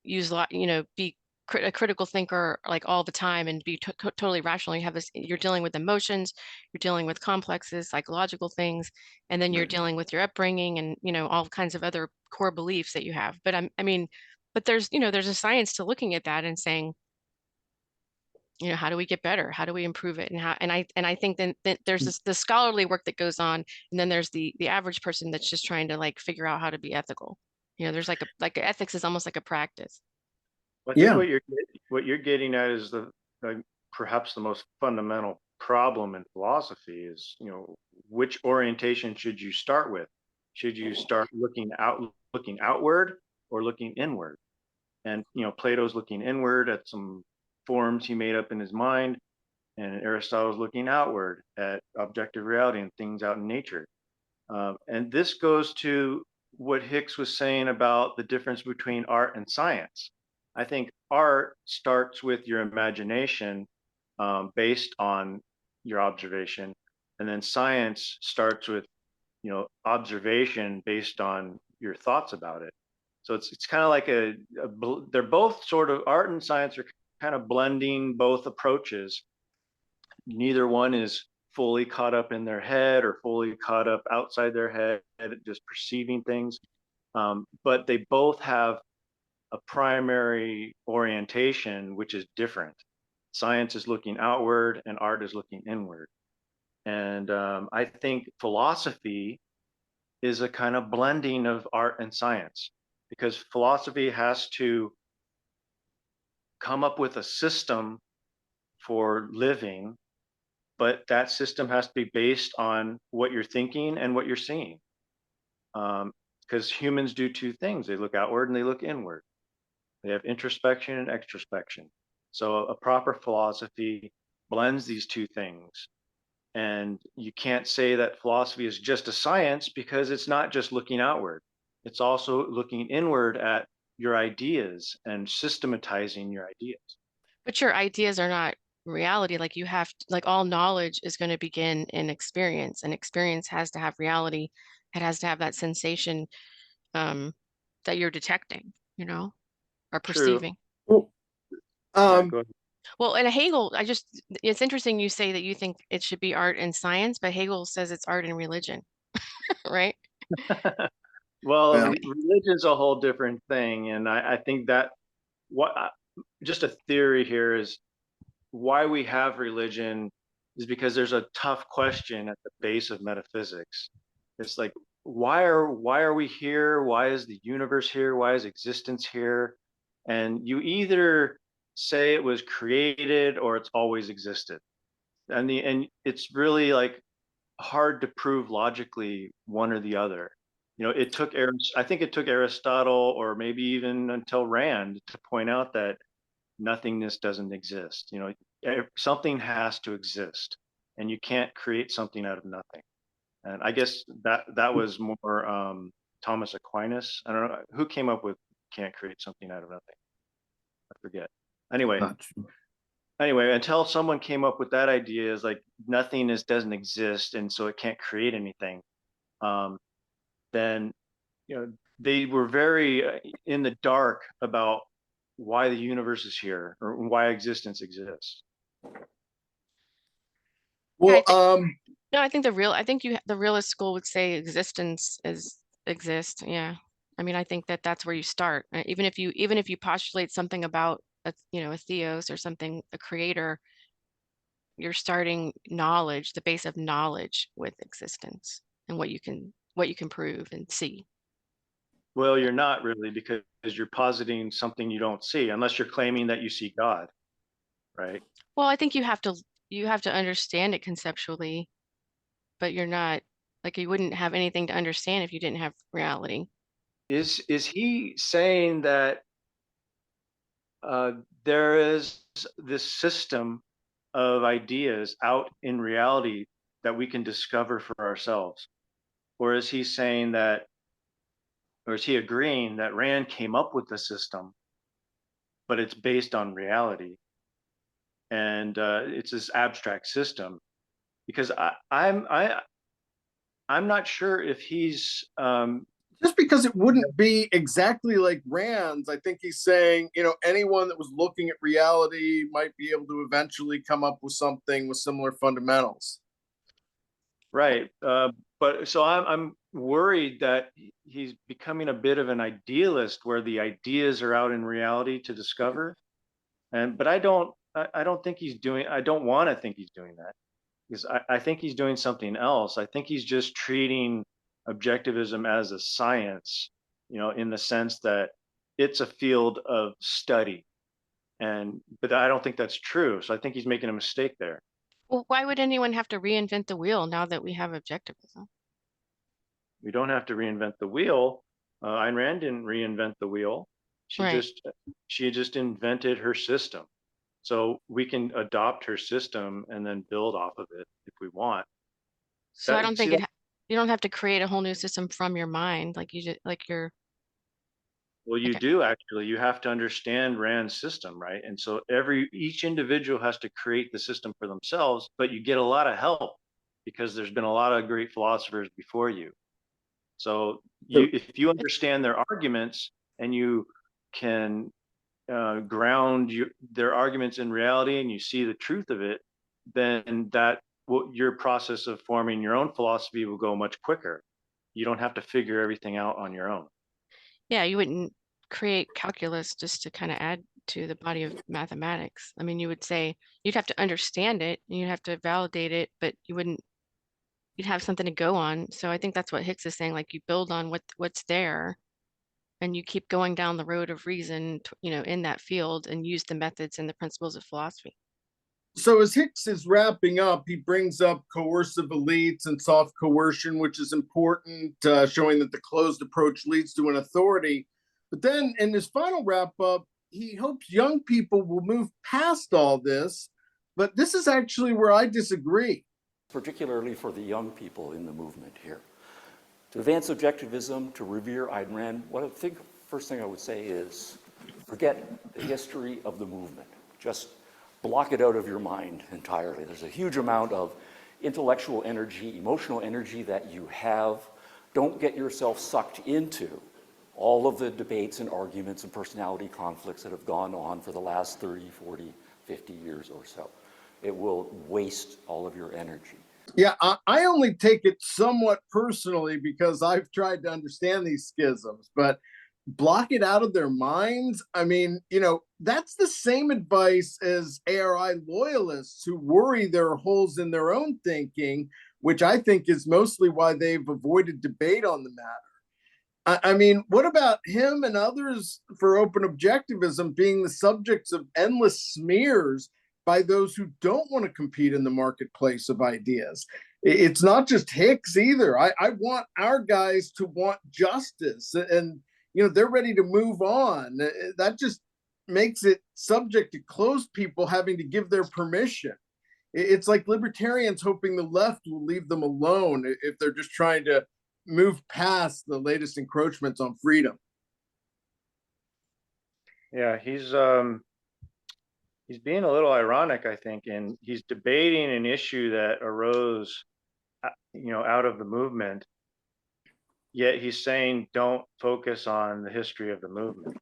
use a lot, be a critical thinker like all the time and be totally rational. You have this, you're dealing with emotions, you're dealing with complexes, psychological things, and then you're dealing with your upbringing and all kinds of other core beliefs that you have. But but there's there's a science to looking at that and saying, how do we get better? How do we improve it? And I think then there's the scholarly work that goes on, and then there's the average person that's just trying to like figure out how to be ethical. There's like ethics is almost like a practice. I think what you're getting at is perhaps the most fundamental problem in philosophy is, which orientation should you start with? Should you start looking outward, or looking inward? And Plato's looking inward at some forms he made up in his mind, and Aristotle's looking outward at objective reality and things out in nature. And this goes to what Hicks was saying about the difference between art and science. I think art starts with your imagination, based on your observation, and then science starts with observation based on your thoughts about it. So it's kind of like they're both sort of, art and science are kind of blending both approaches. Neither one is fully caught up in their head or fully caught up outside their head, just perceiving things. But they both have a primary orientation, which is different. Science is looking outward and art is looking inward. And I think philosophy is a kind of blending of art and science, because philosophy has to come up with a system for living, but that system has to be based on what you're thinking and what you're seeing. Because humans do two things: they look outward and they look inward. They have introspection and extrospection. So a proper philosophy blends these two things. And you can't say that philosophy is just a science, because it's not just looking outward. It's also looking inward at your ideas and systematizing your ideas. But your ideas are not reality. Like you have to, like all knowledge is going to begin in experience, and experience has to have reality. It has to have that sensation that you're detecting, or perceiving. Well, Yeah, go ahead. Well, and Hegel, it's interesting you say that you think it should be art and science, but Hegel says it's art and religion, right? Well, Yeah. religion's a whole different thing. And I think that just a theory here is why we have religion is because there's a tough question at the base of metaphysics. It's like, why are we here? Why is the universe here? Why is existence here? And you either say it was created or it's always existed. And it's really like hard to prove logically one or the other. I think it took Aristotle, or maybe even until Rand, to point out that nothingness doesn't exist. Something has to exist. and you can't create something out of nothing. And I guess that was more Thomas Aquinas. I don't know who came up with can't create something out of nothing. I forget. Anyway, until someone came up with that idea, is like nothingness doesn't exist, and so it can't create anything. Then, they were very in the dark about why the universe is here or why existence exists. Well, no, I think the realist school would say existence exists. Yeah. I mean, I think that's where you start. Even if you postulate something about a theos or something, a creator, you're starting knowledge, the base of knowledge with existence and what you can prove and see. Well, you're not really, because you're positing something you don't see, unless you're claiming that you see God, right? Well, I think you have to understand it conceptually, but you're not, like, you wouldn't have anything to understand if you didn't have reality. Is he saying that there is this system of ideas out in reality that we can discover for ourselves? Or is he saying that, or is he agreeing that Rand came up with the system, but it's based on reality, and it's this abstract system? Because I'm not sure if he's just because it wouldn't be exactly like Rand's, I think he's saying, anyone that was looking at reality might be able to eventually come up with something with similar fundamentals. Right. But so I'm worried that he's becoming a bit of an idealist, where the ideas are out in reality to discover. But I don't think he's doing, I don't want to think he's doing that, because I think he's doing something else. I think he's just treating objectivism as a science, in the sense that it's a field of study. But I don't think that's true. So I think he's making a mistake there. Well, why would anyone have to reinvent the wheel now that we have objectivism? We don't have to reinvent the wheel. Ayn Rand didn't reinvent the wheel. She Right. just invented her system. So we can adopt her system and then build off of it if we want. So I don't think you don't have to create a whole new system from your mind, like Well, you okay. do actually. You have to understand Rand's system, right? And so each individual has to create the system for themselves, but you get a lot of help because there's been a lot of great philosophers before you. So if you understand their arguments and you can ground their arguments in reality, and you see the truth of it, then your process of forming your own philosophy will go much quicker. You don't have to figure everything out on your own. Yeah, you wouldn't create calculus just to kind of add to the body of mathematics. I mean, you would say you'd have to understand it and you'd have to validate it, but you'd have something to go on. So I think that's what Hicks is saying, like you build on what's there and you keep going down the road of reason, in that field, and use the methods and the principles of philosophy. So as Hicks is wrapping up, he brings up coercive elites and soft coercion, which is important, showing that the closed approach leads to an authority. But then in his final wrap up, he hopes young people will move past all this. But this is actually where I disagree. Particularly for the young people in the movement here. To advance objectivism, to revere Ayn Rand, first thing I would say is forget the history of the movement. Just block it out of your mind entirely. There's a huge amount of intellectual energy, emotional energy that you have. Don't get yourself sucked into all of the debates and arguments and personality conflicts that have gone on for the last 30, 40, 50 years or so. It will waste all of your energy. Yeah, I only take it somewhat personally because I've tried to understand these schisms, but block it out of their minds. I mean, that's the same advice as ARI loyalists who worry there are holes in their own thinking, which I think is mostly why they've avoided debate on the matter. I mean, what about him and others for open objectivism being the subjects of endless smears by those who don't want to compete in the marketplace of ideas? It's not just Hicks either. I want our guys to want justice, and they're ready to move on. That just makes it subject to closed people having to give their permission. It's like libertarians hoping the left will leave them alone if they're just trying to move past the latest encroachments on freedom. Yeah, he's being a little ironic, I think, and he's debating an issue that arose, out of the movement. Yet he's saying, don't focus on the history of the movement.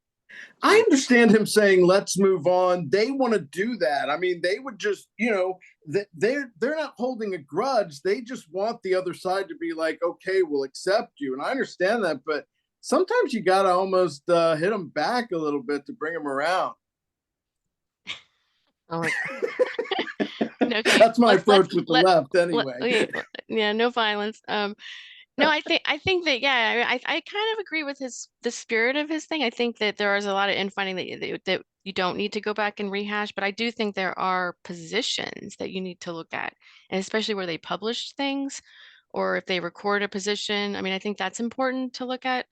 I understand him saying, let's move on. They want to do that. I mean, they would just, they're not holding a grudge. They just want the other side to be like, okay, we'll accept you. And I understand that, but sometimes you got to almost hit them back a little bit to bring them around. Oh my God. Okay, That's my approach with the left anyway. Okay, yeah, no violence. No, I think that, yeah, I kind of agree with the spirit of his thing. I think that there is a lot of infighting that you don't need to go back and rehash, but I do think there are positions that you need to look at, and especially where they publish things or if they record a position. I mean, I think that's important to look at.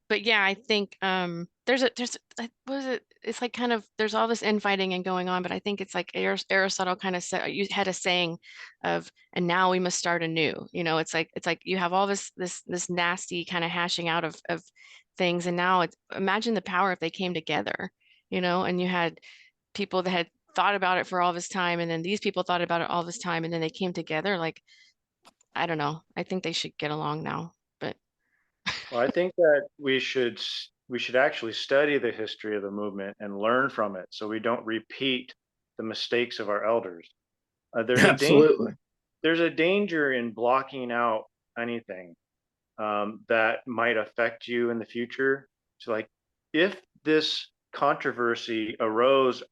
But yeah, I think there's what is it? It's like kind of there's all this infighting and going on, but I think it's like Aristotle kind of said, you had a saying of, and now we must start anew. It's like you have all this nasty kind of hashing out of things, and now imagine the power if they came together, and you had people that had thought about it for all this time, and then these people thought about it all this time, and then they came together. Like, I don't know. I think they should get along now. But Well, I think that we should actually study the history of the movement and learn from it, so we don't repeat the mistakes of our elders. Absolutely. There's a danger in blocking out anything that might affect you in the future. So, like, if this controversy arose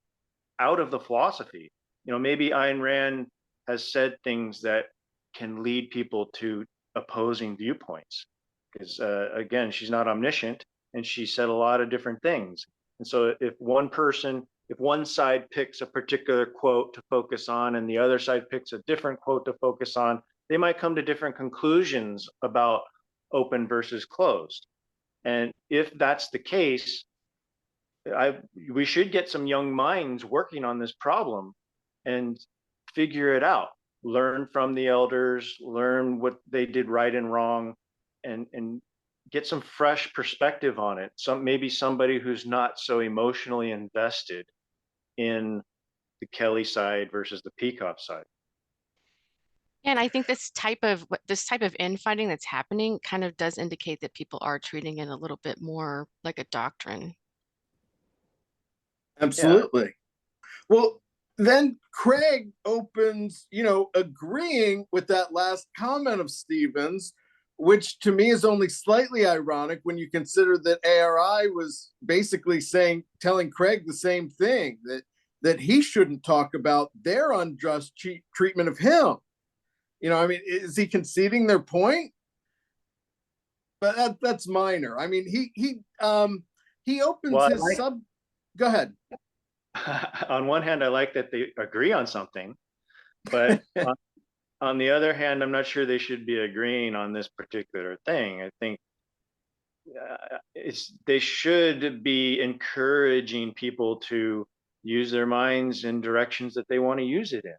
out of the philosophy, maybe Ayn Rand has said things that can lead people to opposing viewpoints. Because again, she's not omniscient, and she said a lot of different things. And so if one side picks a particular quote to focus on and the other side picks a different quote to focus on, they might come to different conclusions about open versus closed. And if that's the case, we should get some young minds working on this problem and figure it out, learn from the elders, learn what they did right and wrong, and get some fresh perspective on it. Maybe somebody who's not so emotionally invested in the Kelley side versus the Peikoff side. and I think this type of infighting that's happening kind of does indicate that people are treating it a little bit more like a doctrine. Absolutely. Yeah. Well, then Craig opens, agreeing with that last comment of Stephen's, which to me is only slightly ironic when you consider that ARI was basically telling Craig the same thing, that he shouldn't talk about their unjust treatment of him. Is he conceding their point? But that's minor. I mean, he opens Go ahead. On one hand, I like that they agree on something, but on the other hand, I'm not sure they should be agreeing on this particular thing. I think they should be encouraging people to use their minds in directions that they want to use it in.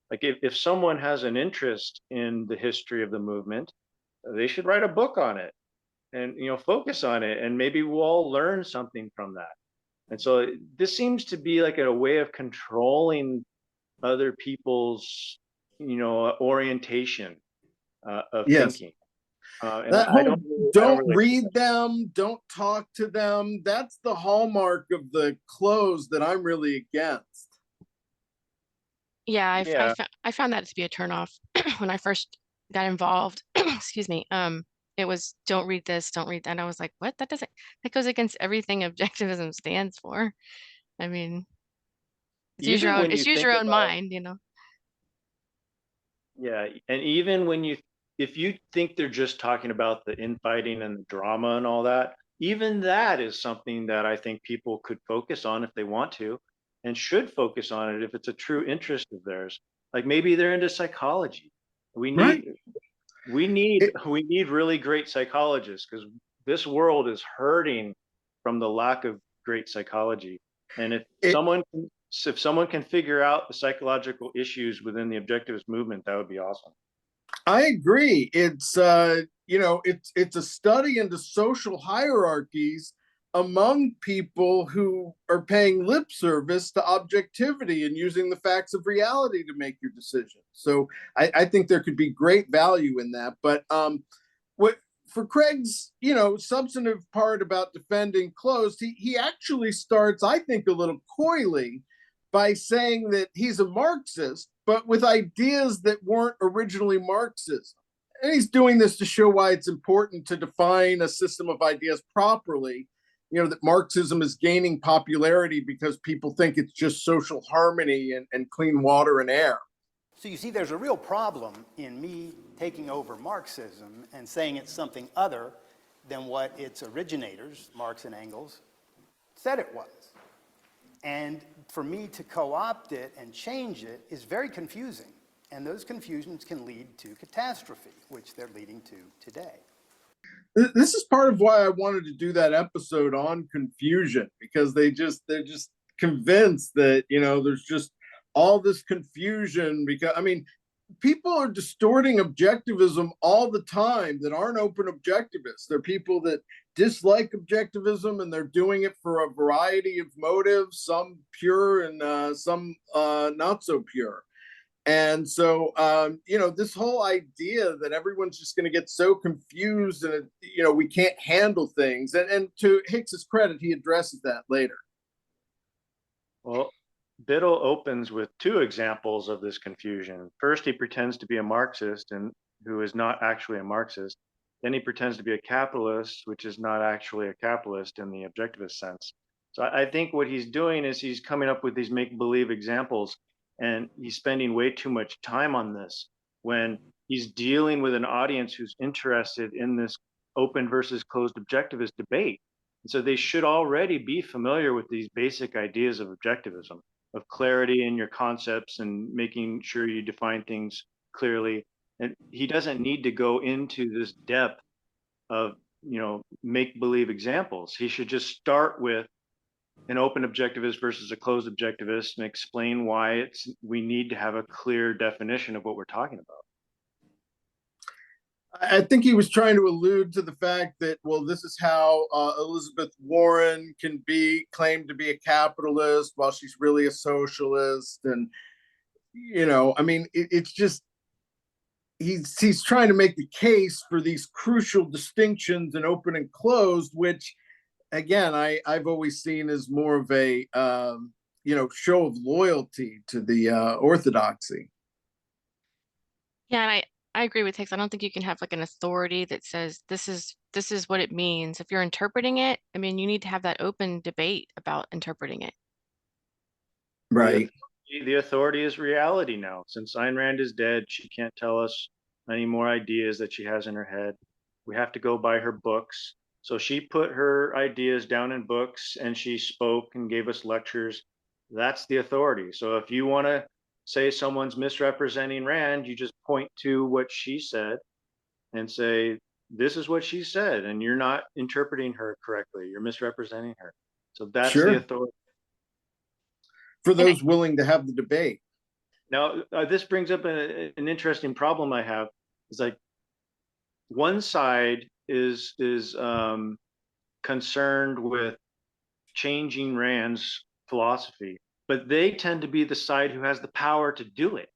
Like if someone has an interest in the history of the movement, they should write a book on it and focus on it, and maybe we'll all learn something from that. And so this seems to be like a way of controlling other people's orientation of thinking. And don't read them, don't talk to them. That's the hallmark of the close that I'm really against. Yeah, I found that to be a turnoff when I first got involved. Excuse me. It was don't read this, don't read that. And I was like, what? That goes against everything objectivism stands for. I mean, use your own mind, Yeah, and even if you think they're just talking about the infighting and the drama and all that, even that is something that I think people could focus on if they want to, and should focus on it if it's a true interest of theirs. Like maybe they're into psychology. We need really great psychologists, because this world is hurting from the lack of great psychology. And if someone So if someone can figure out the psychological issues within the objectivist movement, that would be awesome. I agree. It's it's a study into social hierarchies among people who are paying lip service to objectivity and using the facts of reality to make your decision. So I think there could be great value in that. But what for Craig's, substantive part about defending closed, he actually starts, I think, a little coyly by saying that he's a Marxist, but with ideas that weren't originally Marxism. And he's doing this to show why it's important to define a system of ideas properly. That Marxism is gaining popularity because people think it's just social harmony and clean water and air. So you see, there's a real problem in me taking over Marxism and saying it's something other than what its originators, Marx and Engels, said it was. And for me to co-opt it and change it is very confusing. And those confusions can lead to catastrophe, which they're leading to today. This is part of why I wanted to do that episode on confusion, because they're just convinced that, there's just all this confusion because, people are distorting objectivism all the time that aren't open objectivists. They're people that dislike objectivism, and they're doing it for a variety of motives, some pure and some not so pure. And so, this whole idea that everyone's just going to get so confused and, we can't handle things. And to Hicks's credit, he addresses that later. Well, Biddle opens with two examples of this confusion. First, he pretends to be a Marxist and who is not actually a Marxist. Then he pretends to be a capitalist, which is not actually a capitalist in the objectivist sense. So I think what he's doing is he's coming up with these make-believe examples, and he's spending way too much time on this when he's dealing with an audience who's interested in this open versus closed objectivist debate. And so they should already be familiar with these basic ideas of objectivism, of clarity in your concepts and making sure you define things clearly. And he doesn't need to go into this depth of, make-believe examples. He should just start with an open objectivist versus a closed objectivist and explain why we need to have a clear definition of what we're talking about. I think he was trying to allude to the fact that, well, this is how Elizabeth Warren can be claimed to be a capitalist while she's really a socialist. And, it's just, he's trying to make the case for these crucial distinctions in open and closed, which, again, I've always seen as more of a, show of loyalty to the orthodoxy. Yeah, and I agree with Hicks. I don't think you can have like an authority that says this is what it means. If you're interpreting it, you need to have that open debate about interpreting it. Right. The authority is reality now. Since Ayn Rand is dead, she can't tell us any more ideas that she has in her head. We have to go by her books. So she put her ideas down in books and she spoke and gave us lectures. That's the authority. So if you want to say someone's misrepresenting Rand, you just point to what she said and say, this is what she said, and you're not interpreting her correctly. You're misrepresenting her. So that's the authority. For those willing to have the debate. Now, this brings up an interesting problem I have. It's like one side is concerned with changing Rand's philosophy, but they tend to be the side who has the power to do it.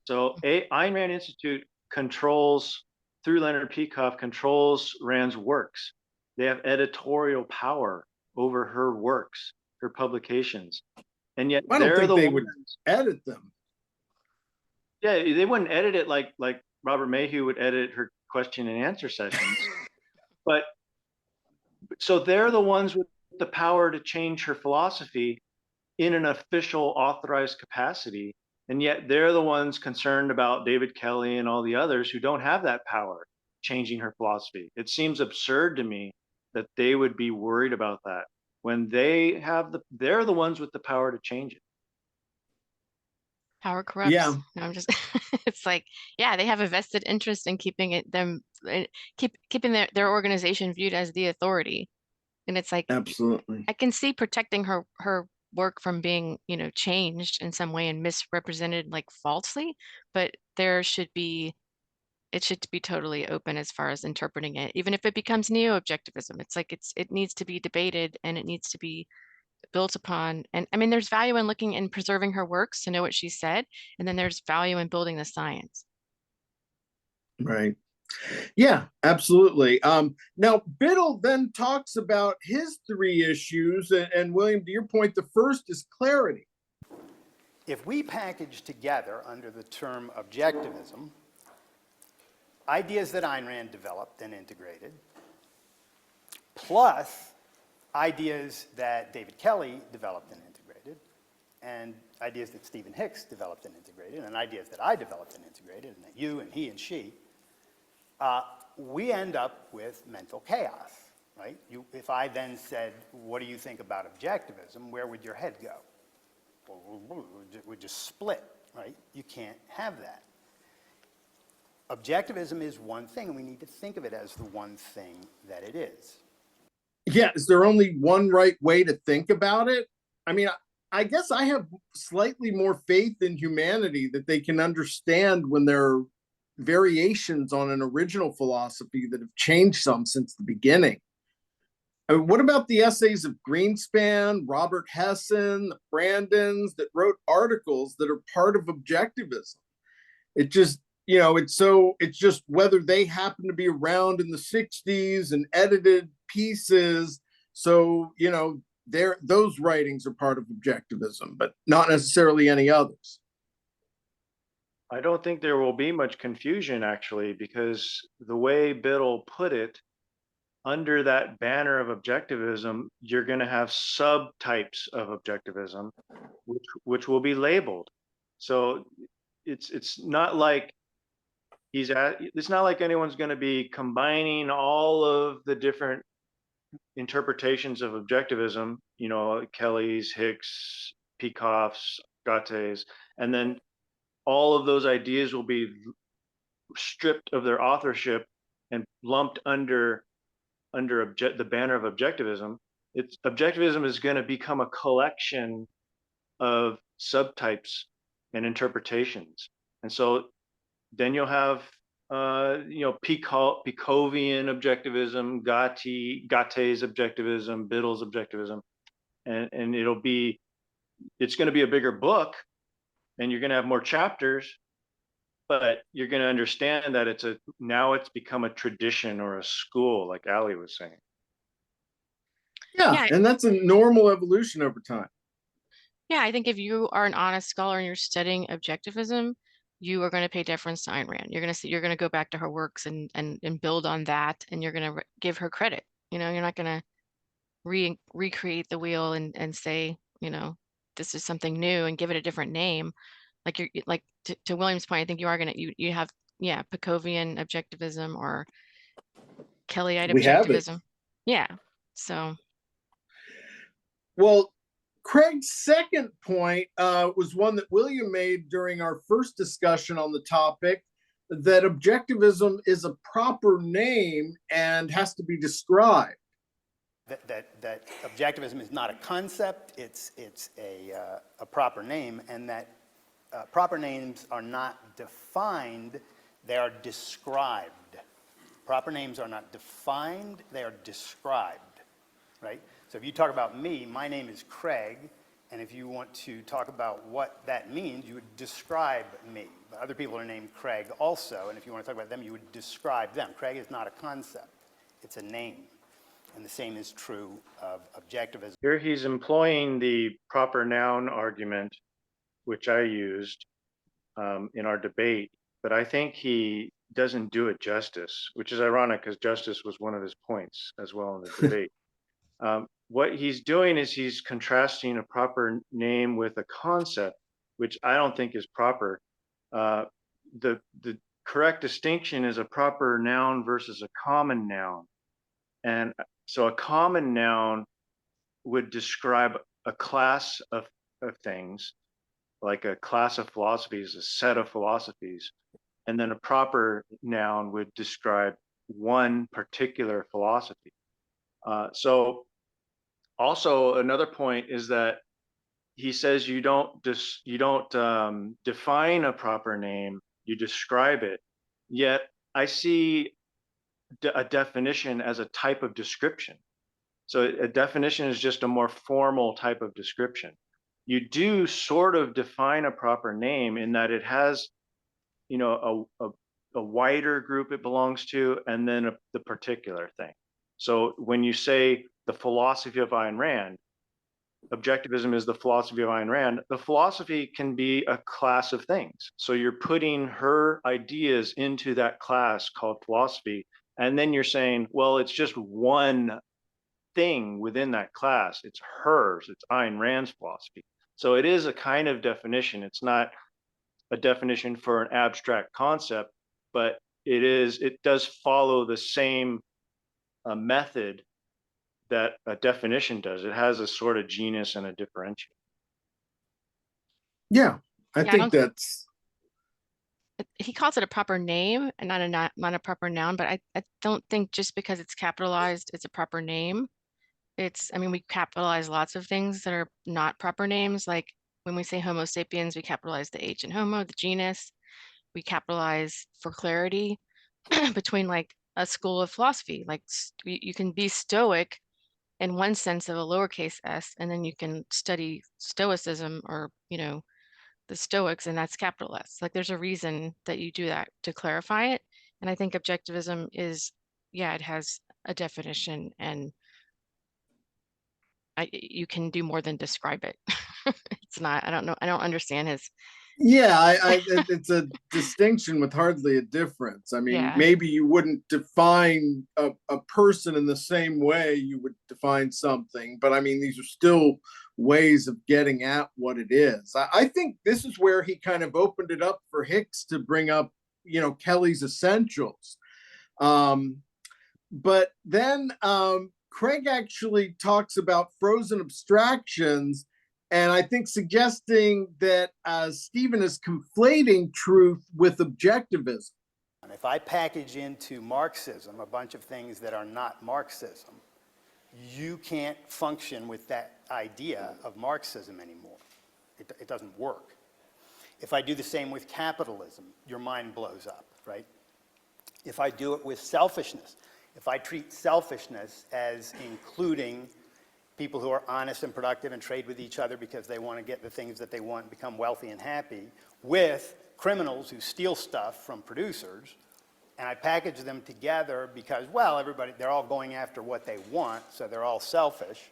So Ayn Rand Institute controls, through Leonard Peikoff, controls Rand's works. They have editorial power over her works, her publications. And yet I don't think they would edit them. Yeah, they wouldn't edit it like Robert Mayhew would edit her question and answer sessions. But so they're the ones with the power to change her philosophy in an official authorized capacity. And yet they're the ones concerned about David Kelley and all the others who don't have that power changing her philosophy. It seems absurd to me that they would be worried about that when they're the ones with the power to change it. Power corrupts. Yeah. No, I'm just it's like, yeah, they have a vested interest in keeping keeping their organization viewed as the authority. And it's like, absolutely, I can see protecting her work from being, changed in some way and misrepresented like falsely, but there should be, it should be totally open as far as interpreting it, even if it becomes neo-objectivism. It's like it needs to be debated and it needs to be built upon. And I mean, there's value in looking and preserving her works to know what she said, and then there's value in building the science. Right. Yeah, absolutely. Now, Biddle then talks about his three issues, and William, to your point, the first is clarity. If we package together under the term objectivism ideas that Ayn Rand developed and integrated, plus ideas that David Kelley developed and integrated, and ideas that Stephen Hicks developed and integrated, and ideas that I developed and integrated, and that you and he and she, we end up with mental chaos, right? If I then said, what do you think about objectivism, where would your head go? Well, it would just split, right? You can't have that. Objectivism is one thing, and we need to think of it as the one thing that it is. Yeah, is there only one right way to think about it? I mean, I guess I have slightly more faith in humanity that they can understand when there are variations on an original philosophy that have changed some since the beginning. I mean, what about the essays of Greenspan, Robert Hessen, the Brandons that wrote articles that are part of objectivism? It just, it's just whether they happen to be around in the 60s and edited pieces. So, those writings are part of objectivism, but not necessarily any others. I don't think there will be much confusion, actually, because the way Biddle put it, under that banner of objectivism, you're going to have subtypes of objectivism, which will be labeled. So it's not like it's not like anyone's going to be combining all of the different interpretations of objectivism, Kelley's, Hicks, Peikoff's, Gatte's, and then all of those ideas will be stripped of their authorship and lumped under the banner of objectivism. Objectivism is going to become a collection of subtypes and interpretations, and so then you'll have Peikovian objectivism, Gatte's objectivism, Biddle's objectivism, and it's going to be a bigger book, and you're going to have more chapters, but you're going to understand that now it's become a tradition or a school, like Allie was saying. Yeah, and that's a normal evolution over time. Yeah, I think if you are an honest scholar and you're studying objectivism, you are going to pay deference to Ayn Rand. You're going to go back to her works and build on that, and you're going to give her credit. You're not going to recreate the wheel and say, this is something new and give it a different name. Like to William's point, I think you are going to you have Peikovian objectivism or Kelleyite objectivism. Yeah. So. Well, Craig's second point was one that William made during our first discussion on the topic, that objectivism is a proper name and has to be described. That objectivism is not a concept, it's a proper name, and that proper names are not defined, they are described. Proper names are not defined, they are described, right? So if you talk about me, my name is Craig, and if you want to talk about what that means, you would describe me. But other people are named Craig also, and if you want to talk about them, you would describe them. Craig is not a concept, it's a name. And the same is true of objectivism. Here he's employing the proper noun argument, which I used in our debate, but I think he doesn't do it justice, which is ironic because justice was one of his points as well in the debate. What he's doing is he's contrasting a proper name with a concept, which I don't think is proper. The correct distinction is a proper noun versus a common noun. And so a common noun would describe a class of things, like a class of philosophies, a set of philosophies. And then a proper noun would describe one particular philosophy. So also another point is that he says you don't define a proper name, you describe it. Yet I see a definition as a type of description. So a definition is just a more formal type of description. You do sort of define a proper name in that it has, you know, a wider group it belongs to, and then the particular thing. So when you say the philosophy of Ayn Rand, Objectivism is the philosophy of Ayn Rand, the philosophy can be a class of things. So you're putting her ideas into that class called philosophy, and then you're saying, well, it's just one thing within that class. It's hers, it's Ayn Rand's philosophy. So it is a kind of definition. It's not a definition for an abstract concept, but it does follow the same method that a definition does. It has a sort of genus and a differential. Yeah, I Yeah, think that's. he calls it a proper name and not a proper noun, but I don't think just because it's capitalized, it's a proper name. I mean, we capitalize lots of things that are not proper names. Like when we say Homo sapiens, we capitalize the H in Homo, the genus. We capitalize for clarity between like a school of philosophy. Like you can be Stoic in one sense of a lowercase s, and then you can study Stoicism or, you know, the Stoics, and that's capital S. Like there's a reason that you do that to clarify it. And I think Objectivism is, yeah, it has a definition, and you can do more than describe it. It's not, I don't know, I don't understand his. Yeah, it's a distinction with hardly a difference. I mean, Yeah. maybe you wouldn't define a person in the same way you would define something, but I mean, these are still ways of getting at what it is. I think this is where he kind of opened it up for Hicks to bring up, you know, Kelley's essentials. But then Craig actually talks about frozen abstractions, and I think suggesting that Stephen is conflating truth with objectivism. If I package into Marxism a bunch of things that are not Marxism, you can't function with that idea of Marxism anymore. It doesn't work. If I do the same with capitalism, your mind blows up, right? If I do it with selfishness, if I treat selfishness as including people who are honest and productive and trade with each other because they want to get the things that they want and become wealthy and happy, with criminals who steal stuff from producers, and I package them together because, well, they're all going after what they want, so they're all selfish,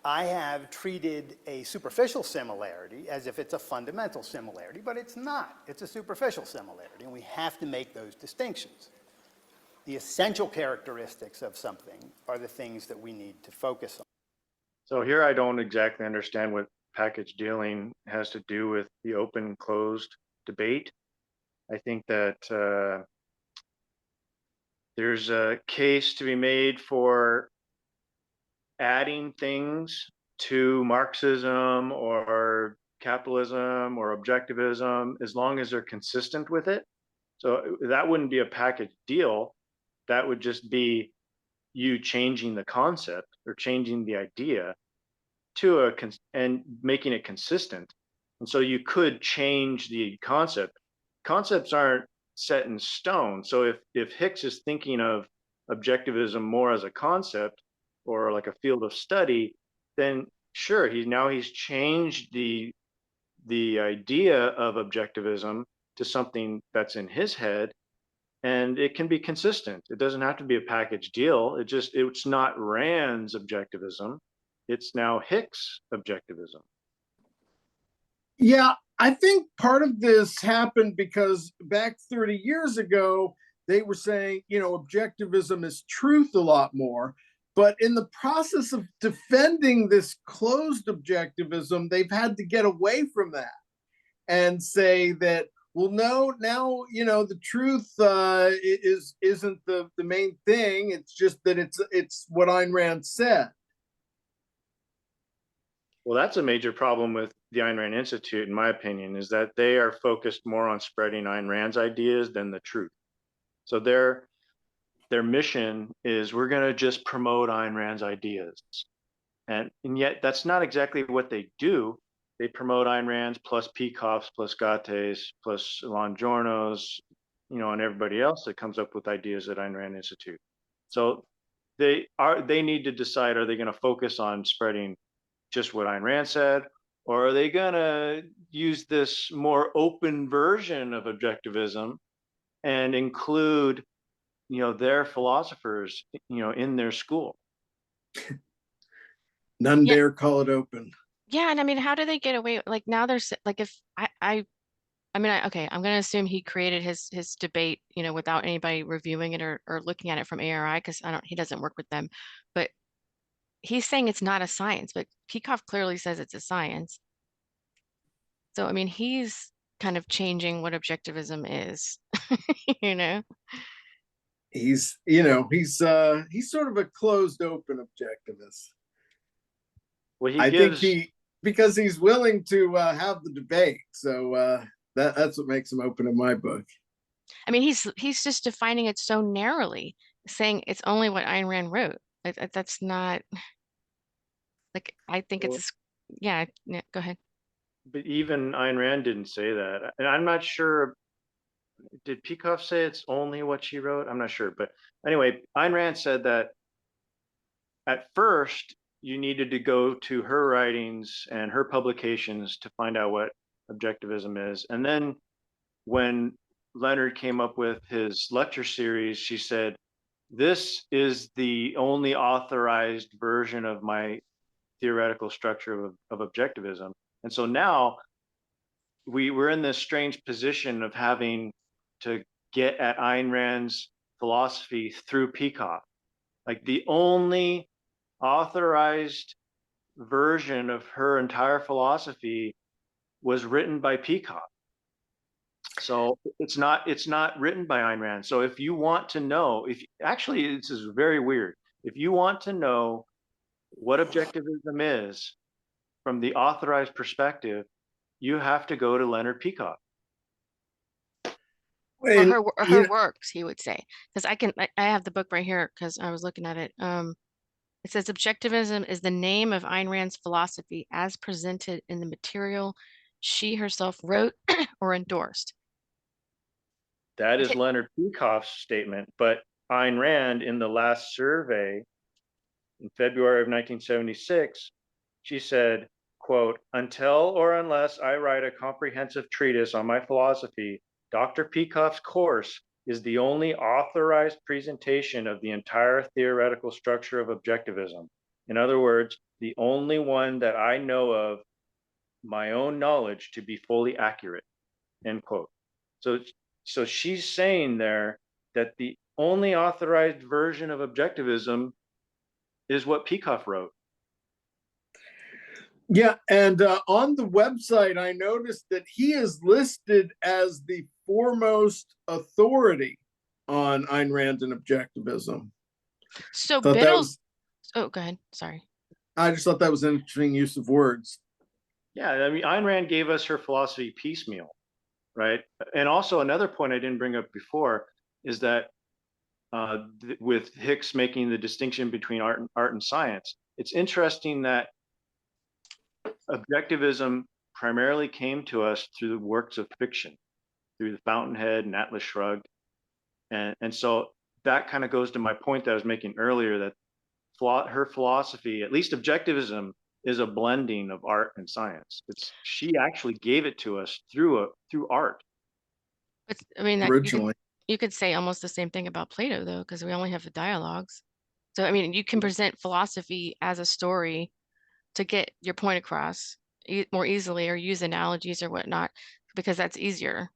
I have treated a superficial similarity as if it's a fundamental similarity, but it's not. It's a superficial similarity, and we have to make those distinctions. The essential characteristics of something are the things that we need to focus on. So here I don't exactly understand what package dealing has to do with the open closed debate. I think that there's a case to be made for adding things to Marxism or capitalism or objectivism as long as they're consistent with it. So that wouldn't be a package deal. That would just be you changing the concept or changing the idea to and making it consistent. And so you could change the concept. Concepts aren't set in stone. So if Hicks is thinking of objectivism more as a concept or like a field of study, then sure, he's changed the idea of objectivism to something that's in his head, and it can be consistent. It doesn't have to be a package deal. It's not Rand's objectivism. It's now Hicks' objectivism. Yeah, I think part of this happened because back 30 years ago, they were saying, you know, objectivism is truth a lot more. But in the process of defending this closed objectivism, they've had to get away from that and say that, well, no, now, you know, the truth isn't the main thing. It's just that it's what Ayn Rand said. Well, that's a major problem with the Ayn Rand Institute, in my opinion, is that they are focused more on spreading Ayn Rand's ideas than the truth. So their mission is, we're going to just promote Ayn Rand's ideas. And yet that's not exactly what they do. they promote Ayn Rand's plus Peikoff's plus Gatte's plus Longiorno's, and everybody else that comes up with ideas at Ayn Rand Institute. So they need to decide, are they going to focus on spreading just what Ayn Rand said, or are they going to use this more open version of objectivism and include, their philosophers, in their school? None Yeah. dare call it open. Yeah, and I mean, how do they get away? Like now there's like, if okay, I'm going to assume he created his debate, without anybody reviewing it or looking at it from ARI, because he doesn't work with them. But he's saying it's not a science, but Peikoff clearly says it's a science. So I mean, he's kind of changing what objectivism is, He's sort of a closed open objectivist. Well, I think because he's willing to have the debate. So that's what makes him open in my book. I mean, he's just defining it so narrowly, saying it's only what Ayn Rand wrote. That's not like, I think it's, yeah, go ahead. But even Ayn Rand didn't say that. And I'm not sure, did Peikoff say it's only what she wrote? I'm not sure. But anyway, Ayn Rand said that at first you needed to go to her writings and her publications to find out what objectivism is. And then when Leonard came up with his lecture series, she said, this is the only authorized version of my theoretical structure of objectivism. And so now we're in this strange position of having to get at Ayn Rand's philosophy through Peikoff. Like the only authorized version of her entire philosophy was written by Peikoff. So it's not written by Ayn Rand. So if you want to know, actually, this is very weird. If you want to know what objectivism is from the authorized perspective, you have to go to Leonard Peikoff. Or her works, he would say, because I have the book right here because I was looking at it. It says objectivism is the name of Ayn Rand's philosophy as presented in the material she herself wrote or endorsed. That is Leonard Peikoff's statement, but Ayn Rand, in the last survey in February of 1976, she said, quote, until or unless I write a comprehensive treatise on my philosophy, Dr. Peikoff's course is the only authorized presentation of the entire theoretical structure of objectivism. In other words, the only one that I know of my own knowledge to be fully accurate, end quote. So she's saying there that the only authorized version of objectivism is what Peikoff wrote. Yeah, and on the website, I noticed that he is listed as the foremost authority on Ayn Rand and objectivism. So Biddle's, oh, go ahead, sorry. I just thought that was an interesting use of words. Yeah, I mean, Ayn Rand gave us her philosophy piecemeal, right? And also another point I didn't bring up before is that with Hicks making the distinction between art and science, it's interesting that objectivism primarily came to us through the works of fiction, through The Fountainhead and Atlas Shrugged. And so that kind of goes to my point that I was making earlier, that her philosophy, at least objectivism, is a blending of art and science. She actually gave it to us through art. But I mean, originally, you could say almost the same thing about Plato, though, because we only have the dialogues. So I mean, you can present philosophy as a story to get your point across more easily, or use analogies or whatnot, because that's easier.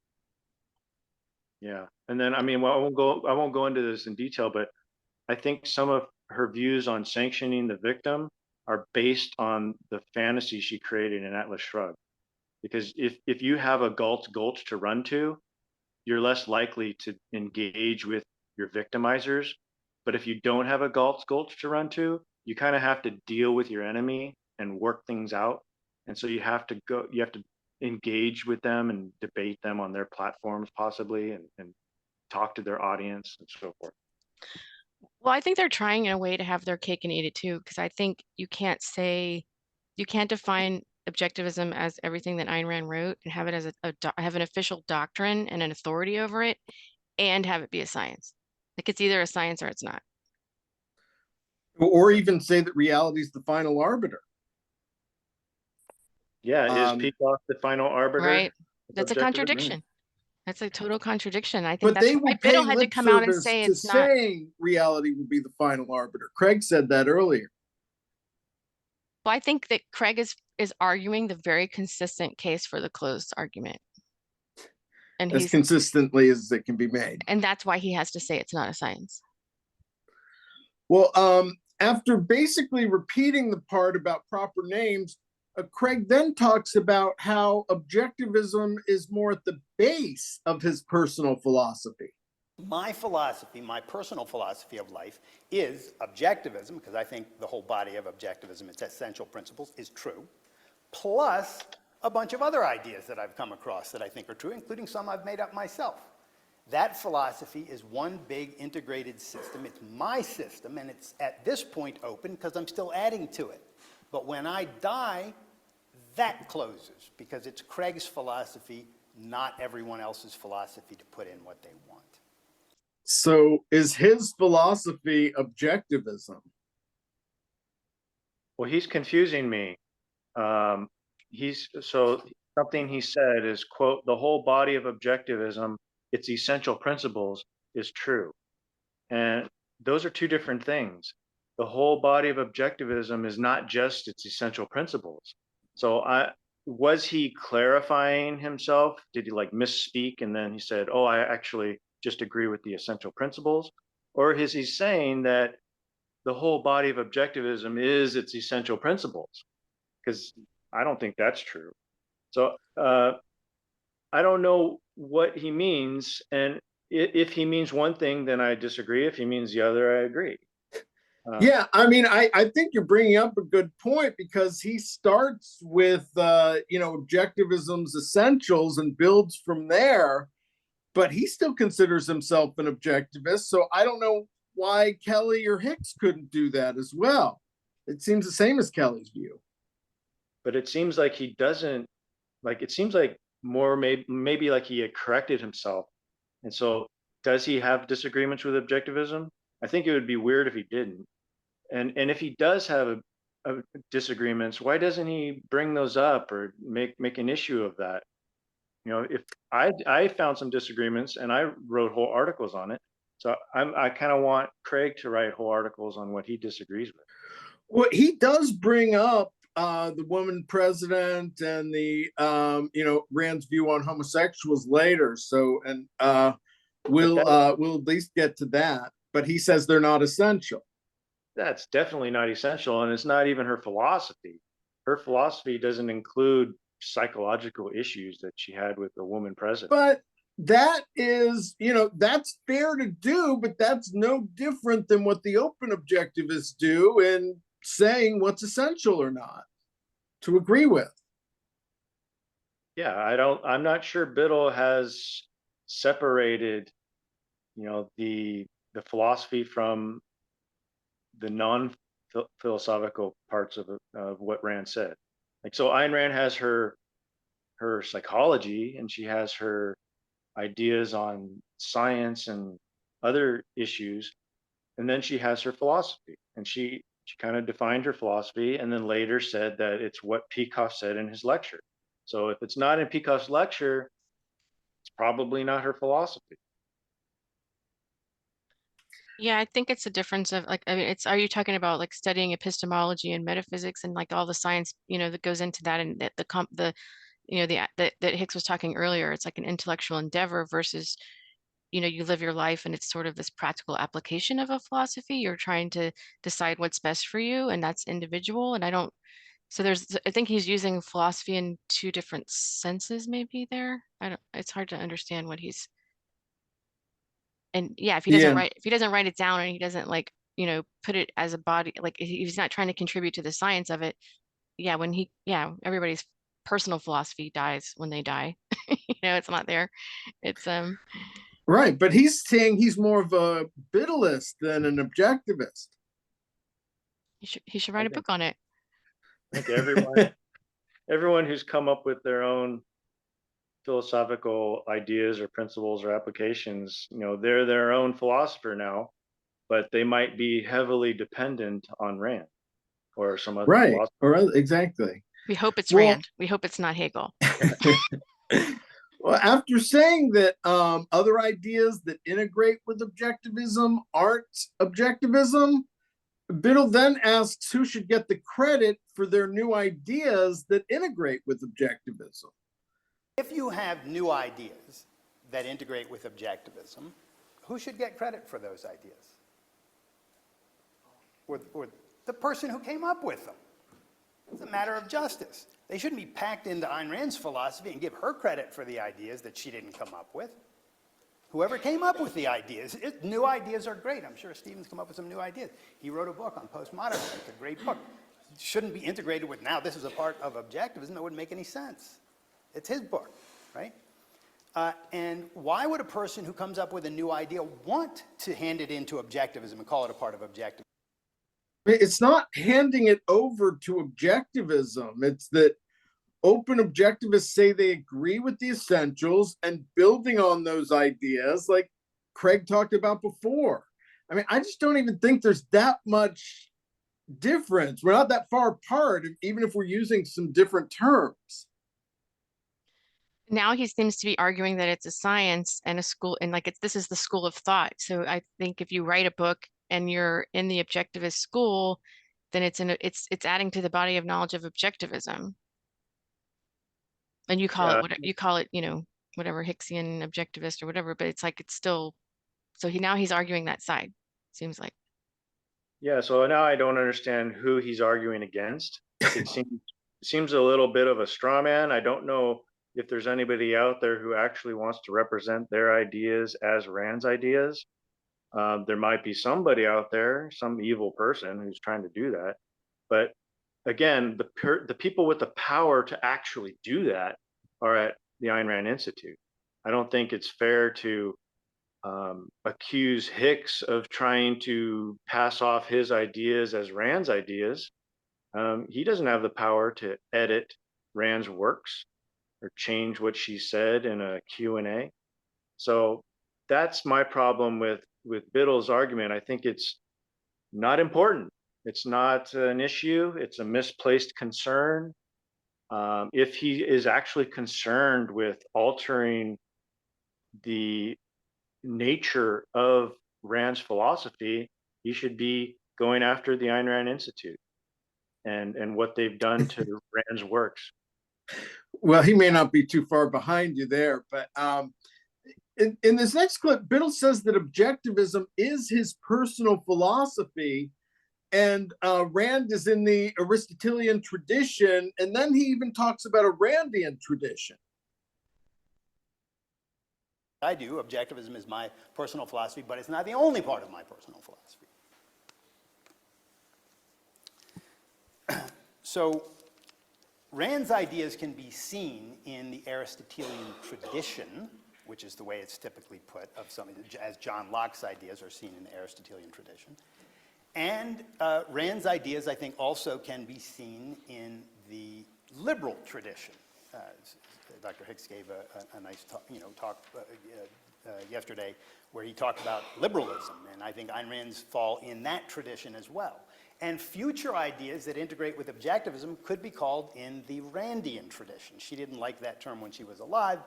Yeah, and then I mean, well, I won't go into this in detail, but I think some of her views on sanctioning the victim are based on the fantasy she created in Atlas Shrugged. Because if you have a gulch to run to, you're less likely to engage with your victimizers. But if you don't have a gulch to run to, you kind of have to deal with your enemy and work things out. And so you have to engage with them and debate them on their platforms possibly, and talk to their audience and so forth. Well, I think they're trying in a way to have their cake and eat it too, because I think you can't define objectivism as everything that Ayn Rand wrote and have it as have an official doctrine and an authority over it, and have it be a science. Like it's either a science or it's not. Or even say that reality is the final arbiter. Yeah, is Peikoff the final arbiter? Right. That's a Objectivism? contradiction. That's a total contradiction. I think But that's they why would pay Biddle had to lip come out and service say to it's not. saying reality will be the final arbiter. Craig said that earlier. Well, I think that Craig is arguing the very consistent case for the closed argument. And As consistently as it can be made. And that's why he has to say it's not a science. Well, after basically repeating the part about proper names, Craig then talks about how objectivism is more at the base of his personal philosophy. My philosophy, my personal philosophy of life is objectivism, because I think the whole body of objectivism, its essential principles, is true, plus a bunch of other ideas that I've come across that I think are true, including some I've made up myself. That philosophy is one big integrated system. It's my system, and it's at this point open because I'm still adding to it. But when I die, that closes, because it's Craig's philosophy, not everyone else's philosophy, to put in what they want. So is his philosophy objectivism? Well, he's confusing me. Something he said is, quote, the whole body of objectivism, its essential principles, is true. And those are two different things. The whole body of objectivism is not just its essential principles. So was he clarifying himself? Did he like misspeak and then he said, oh, I actually just agree with the essential principles? Or is he saying that the whole body of objectivism is its essential principles? Because I don't think that's true. So I don't know what he means. And if he means one thing, then I disagree. If he means the other, I agree. Yeah, I mean, I think you're bringing up a good point, because he starts with, objectivism's essentials and builds from there, but he still considers himself an objectivist. So I don't know why Kelley or Hicks couldn't do that as well. It seems the same as Kelley's view. But it seems like he doesn't, like, it seems like more maybe like he had corrected himself. And so does he have disagreements with objectivism? I think it would be weird if he didn't. And if he does have disagreements, why doesn't he bring those up or make an issue of that? You know, if I found some disagreements and I wrote whole articles on it. So I kind of want Craig to write whole articles on what he disagrees with. Well, he does bring up the woman president and the Rand's view on homosexuals later. So, and we'll at least get to that. But he says they're not essential. That's definitely not essential, and it's not even her philosophy. Her philosophy doesn't include psychological issues that she had with the woman president. But that is, that's fair to do, but that's no different than what the open objectivists do in saying what's essential or not to agree with. Yeah, I'm not sure Biddle has separated, the philosophy from the non-philosophical parts of what Rand said. Like, so Ayn Rand has her psychology, and she has her ideas on science and other issues, and then she has her philosophy, and she kind of defined her philosophy and then later said that it's what Peikoff said in his lecture. So if it's not in Peikoff's lecture, it's probably not her philosophy. Yeah, I think it's a difference of are you talking about like studying epistemology and metaphysics and like all the science, that goes into that, and that Hicks was talking earlier, it's like an intellectual endeavor versus, you live your life and it's sort of this practical application of a philosophy. You're trying to decide what's best for you, and that's individual. And I think he's using philosophy in two different senses maybe there. It's hard to understand what he's. And yeah, if he doesn't write it down and he doesn't put it as a body, like he's not trying to contribute to the science of it. Yeah, everybody's personal philosophy dies when they die. It's not there. It's right, but he's saying he's more of a Biddleist than an objectivist. He should write a book on it. I think everyone everyone who's come up with their own philosophical ideas or principles or applications, they're their own philosopher now, but they might be heavily dependent on Rand or some other Right. philosopher. Or exactly. We hope it's Well- Rand. We hope it's not Hegel. Well, after saying that other ideas that integrate with objectivism aren't objectivism, Biddle then asks who should get the credit for their new ideas that integrate with objectivism. If you have new ideas that integrate with objectivism, who should get credit for those ideas? Or the person who came up with them. It's a matter of justice. They shouldn't be packed into Ayn Rand's philosophy and give her credit for the ideas that she didn't come up with. Whoever came up with the ideas, new ideas are great. I'm sure Stephen's come up with some new ideas. He wrote a book on postmodernism. It's a great book. It shouldn't be integrated with, now this is a part of objectivism. That wouldn't make any sense. It's his book, right? And why would a person who comes up with a new idea want to hand it into objectivism and call it a part of objectivism? It's not handing it over to objectivism. It's that open objectivists say they agree with the essentials and building on those ideas, like Craig talked about before. I mean, I just don't even think there's that much difference. We're not that far apart, even if we're using some different terms. Now he seems to be arguing that it's a science and a school, and like this is the school of thought. So I think if you write a book and you're in the objectivist school, then it's adding to the body of knowledge of objectivism. And you call it what you call it, whatever, Hicksian objectivist or whatever, but it's like it's still, so he's arguing that side, seems like. Yeah, so now I don't understand who he's arguing against. It seems a little bit of a straw man. I don't know if there's anybody out there who actually wants to represent their ideas as Rand's ideas. There might be somebody out there, some evil person who's trying to do that. But again, the people with the power to actually do that are at the Ayn Rand Institute. I don't think it's fair to accuse Hicks of trying to pass off his ideas as Rand's ideas. He doesn't have the power to edit Rand's works or change what she said in a Q&A. So that's my problem with Biddle's argument. I think it's not important. It's not an issue. It's a misplaced concern. If he is actually concerned with altering the nature of Rand's philosophy, he should be going after the Ayn Rand Institute and what they've done to Rand's works. Well, he may not be too far behind you there, but in this next clip, Biddle says that objectivism is his personal philosophy, and Rand is in the Aristotelian tradition, and then he even talks about a Randian tradition. I do. Objectivism is my personal philosophy, but it's not the only part of my personal philosophy. So Rand's ideas can be seen in the Aristotelian tradition, which is the way it's typically put, of something as John Locke's ideas are seen in the Aristotelian tradition. And Rand's ideas, I think, also can be seen in the liberal tradition. Dr. Hicks gave a nice talk yesterday where he talked about liberalism, and I think Ayn Rand's fall in that tradition as well. And future ideas that integrate with objectivism could be called in the Randian tradition. She didn't like that term when she was alive,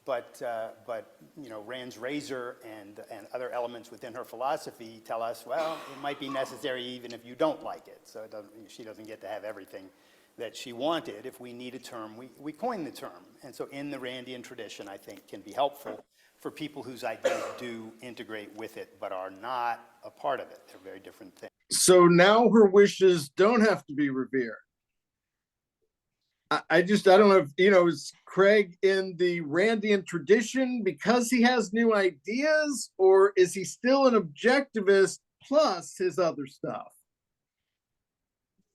but Rand's razor and other elements within her philosophy tell us, well, it might be necessary even if you don't like it. So she doesn't get to have everything that she wanted. If we need a term, we coin the term. And so in the Randian tradition, I think, can be helpful for people whose ideas do integrate with it, but are not a part of it. They're very different things. So now her wishes don't have to be revered. I don't know if, is Craig in the Randian tradition because he has new ideas, or is he still an objectivist plus his other stuff?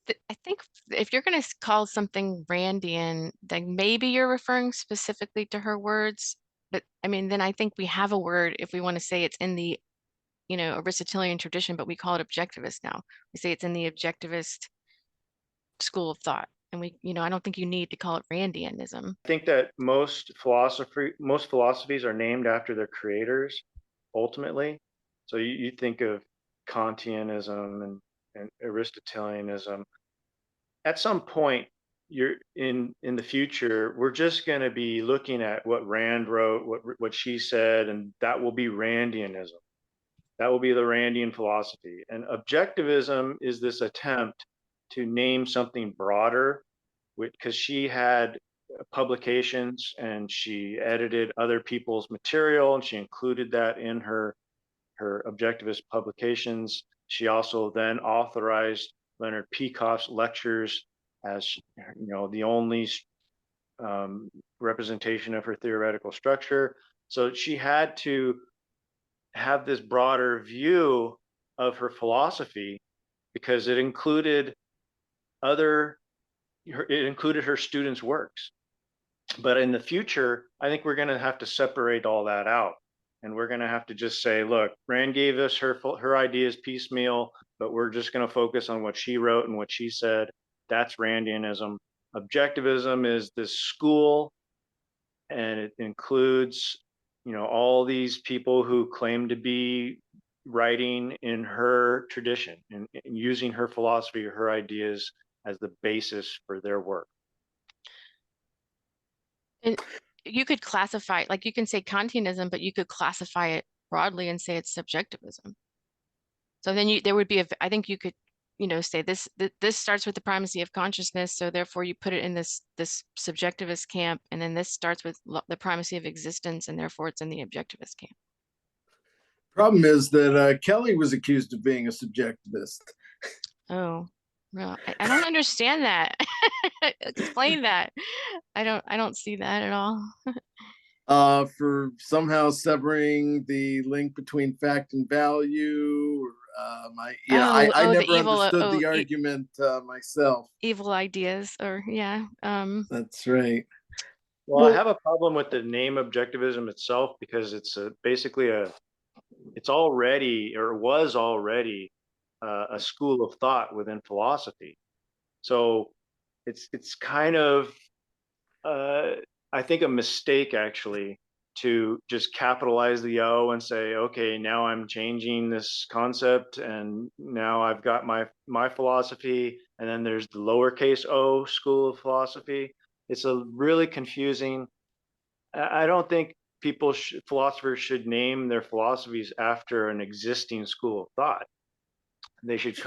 I think if you're going to call something Randian, then maybe you're referring specifically to her words. But I mean, then I think we have a word if we want to say it's in the, Aristotelian tradition, but we call it objectivist now. We say it's in the objectivist school of thought. And I don't think you need to call it Randianism. I think that most philosophies are named after their creators, ultimately. So you think of Kantianism and Aristotelianism. At some point, you're in the future, we're just going to be looking at what Rand wrote, what she said, and that will be Randianism. That will be the Randian philosophy. And objectivism is this attempt to name something broader, because she had publications and she edited other people's material and she included that in her objectivist publications. She also then authorized Leonard Peikoff's lectures as the only representation of her theoretical structure. So she had to have this broader view of her philosophy because it included her students' works. But in the future, I think we're going to have to separate all that out. And we're going to have to just say, look, Rand gave us her ideas piecemeal, but we're just going to focus on what she wrote and what she said. That's Randianism. Objectivism is this school, and it includes, all these people who claim to be writing in her tradition and using her philosophy or her ideas as the basis for their work. And you could classify, like you can say Kantianism, but you could classify it broadly and say it's subjectivism. So then there would be I think you could, say this starts with the primacy of consciousness, so therefore you put it in this subjectivist camp, and then this starts with the primacy of existence, and therefore it's in the objectivist camp. Problem is that Kelley was accused of being a subjectivist. Oh, well, I don't understand that. Explain that. I don't see that at all. For somehow severing the link between fact and value. I never understood the argument myself. Evil ideas, or yeah. That's right. Well, I have a problem with the name objectivism itself because it's it's already, or was already, a school of thought within philosophy. So it's kind of, I think, a mistake actually to just capitalize the O and say, okay, now I'm changing this concept and now I've got my philosophy, and then there's the lowercase o school of philosophy. It's a really confusing. I don't think philosophers should name their philosophies after an existing school of thought. They should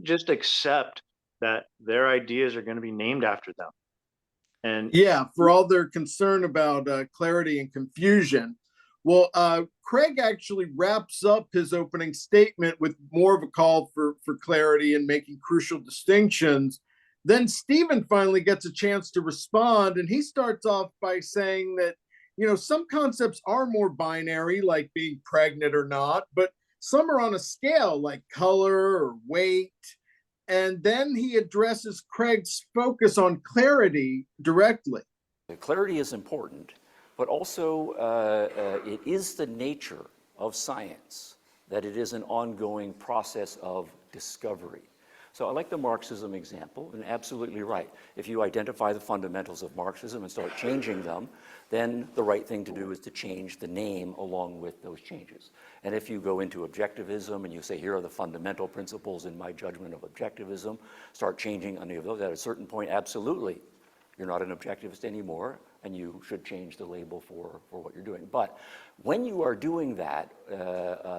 just accept that their ideas are going to be named after them. And yeah, for all their concern about clarity and confusion. Well, Craig actually wraps up his opening statement with more of a call for clarity and making crucial distinctions. Then Stephen finally gets a chance to respond, and he starts off by saying that, some concepts are more binary, like being pregnant or not, but some are on a scale, like color or weight. And then he addresses Craig's focus on clarity directly. Clarity is important, but also it is the nature of science that it is an ongoing process of discovery. So I like the Marxism example, and absolutely right. If you identify the fundamentals of Marxism and start changing them, then the right thing to do is to change the name along with those changes. And if you go into objectivism and you say, here are the fundamental principles in my judgment of objectivism, start changing any of those, at a certain point, absolutely, you're not an objectivist anymore, and you should change the label for what you're doing. But when you are doing that,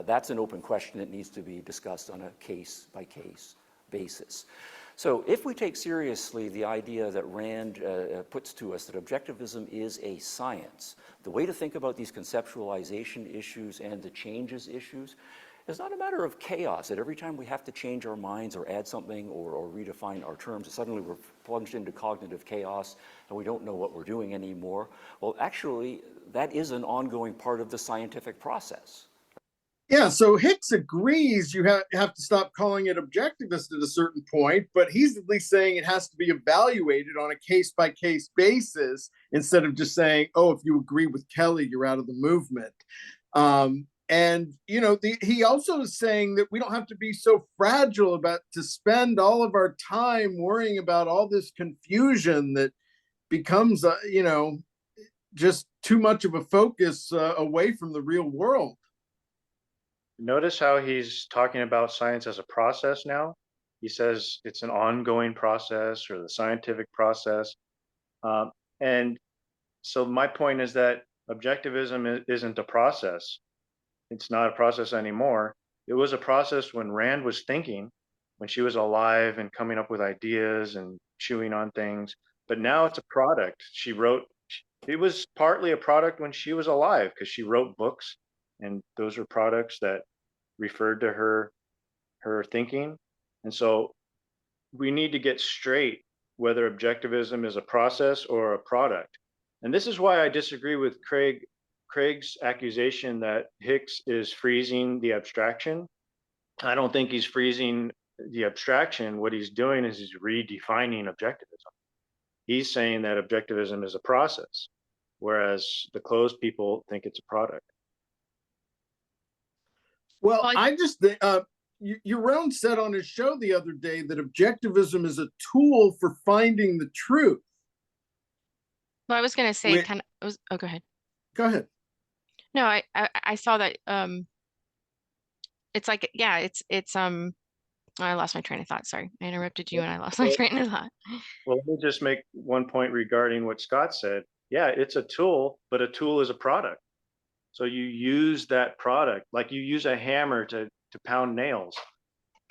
that's an open question that needs to be discussed on a case-by-case basis. So if we take seriously the idea that Rand puts to us that objectivism is a science, the way to think about these conceptualization issues and the changes issues is not a matter of chaos, that every time we have to change our minds or add something or redefine our terms, suddenly we're plunged into cognitive chaos and we don't know what we're doing anymore. Well, actually, that is an ongoing part of the scientific process. Yeah, so Hicks agrees you have to stop calling it objectivist at a certain point, but he's at least saying it has to be evaluated on a case-by-case basis instead of just saying, oh, if you agree with Kelley, you're out of the movement. And, you know, he also is saying that we don't have to be so fragile about to spend all of our time worrying about all this confusion that becomes, you know, just too much of a focus away from the real world. Notice how he's talking about science as a process now. He says it's an ongoing process or the scientific process. And so my point is that objectivism isn't a process. It's not a process anymore. It was a process when Rand was thinking, when she was alive and coming up with ideas and chewing on things. But now it's a product. She wrote, it was partly a product when she was alive because she wrote books, and those were products that referred to her thinking. And so we need to get straight whether objectivism is a process or a product. And this is why I disagree with Craig's accusation that Hicks is freezing the abstraction. I don't think he's freezing the abstraction. What he's doing is he's redefining objectivism. He's saying that objectivism is a process, whereas the closed people think it's a product. Well, Well, I just think Yaron said on his show the other day that objectivism is a tool for finding the truth. Well, I was going to say Wait. kind of, oh, go ahead. Go ahead. No, I saw that, it's like, yeah, it's, I lost my train of thought. Sorry. I interrupted you and I lost my train of thought. Well, let me just make one point regarding what Scott said. Yeah, it's a tool, but a tool is a product. So you use that product, like you use a hammer to pound nails.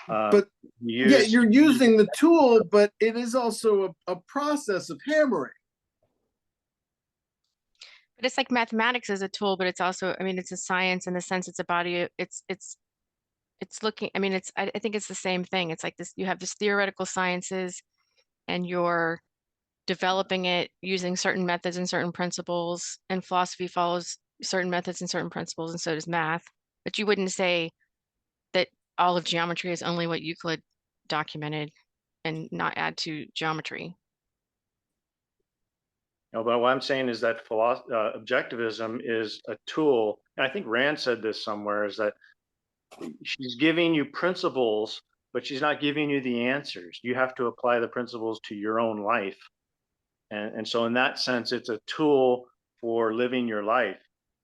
But yeah, you're using the tool, but it is also a process of hammering. But it's like mathematics is a tool, but it's also, I mean, it's a science in the sense it's a body, it's looking, I mean, I think it's the same thing. It's like this, you have this theoretical sciences and you're developing it using certain methods and certain principles, and philosophy follows certain methods and certain principles, and so does math. But you wouldn't say that all of geometry is only what Euclid documented and not add to geometry. No, but what I'm saying is that objectivism is a tool, and I think Rand said this somewhere, is that she's giving you principles, but she's not giving you the answers. You have to apply the principles to your own life. And so in that sense, it's a tool for living your life,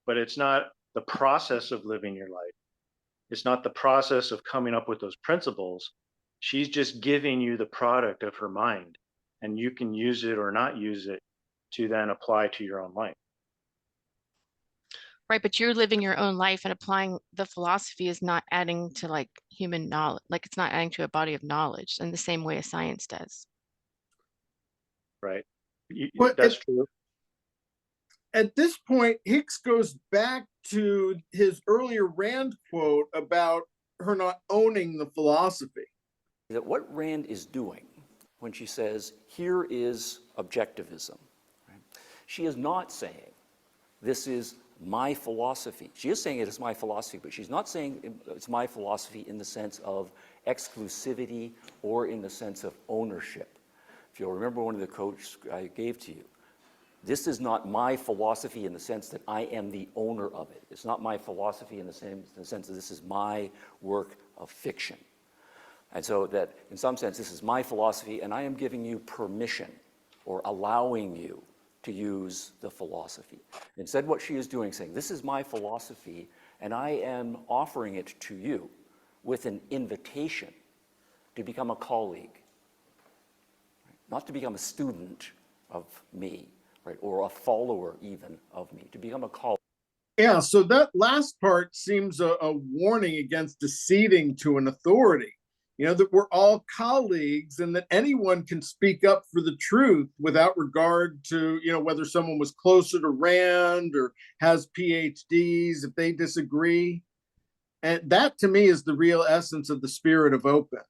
but it's not the process of living your life. It's not the process of coming up with those principles. She's just giving you the product of her mind, and you can use it or not use it to then apply to your own life. Right, but you're living your own life, and applying the philosophy is not adding to like human knowledge, like it's not adding to a body of knowledge in the same way as science does. Right. But that's true. At this point, Hicks goes back to his earlier Rand quote about her not owning the philosophy. That what Rand is doing when she says, here is objectivism, right? She is not saying, this is my philosophy. She is saying it is my philosophy, but she's not saying it's my philosophy in the sense of exclusivity or in the sense of ownership. If you'll remember one of the quotes I gave to you, this is not my philosophy in the sense that I am the owner of it. It's not my philosophy in the sense that this is my work of fiction. And so that in some sense, this is my philosophy, and I am giving you permission or allowing you to use the philosophy. Instead, what she is doing, saying, this is my philosophy, and I am offering it to you with an invitation to become a colleague, not to become a student of me, right, or a follower even of me, to become a colleague. Yeah, so that last part seems a warning against acceding to an authority. You know, that we're all colleagues and that anyone can speak up for the truth without regard to, you know, whether someone was closer to Rand or has PhDs, if they disagree. And that to me is the real essence of the spirit of open.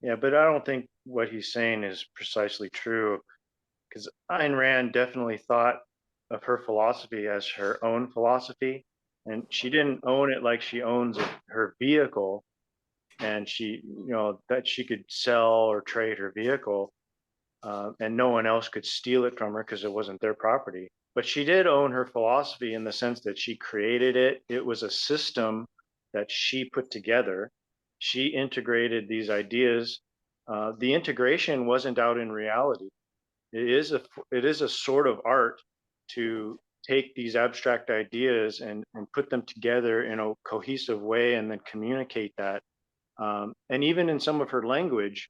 Yeah, but I don't think what he's saying is precisely true, because Ayn Rand definitely thought of her philosophy as her own philosophy, and she didn't own it like she owns her vehicle, and she, you know, that she could sell or trade her vehicle. and no one else could steal it from her because it wasn't their property. But she did own her philosophy in the sense that she created it. It was a system that she put together. She integrated these ideas. The integration wasn't out in reality. It is a sort of art to take these abstract ideas and put them together in a cohesive way and then communicate that. And even in some of her language,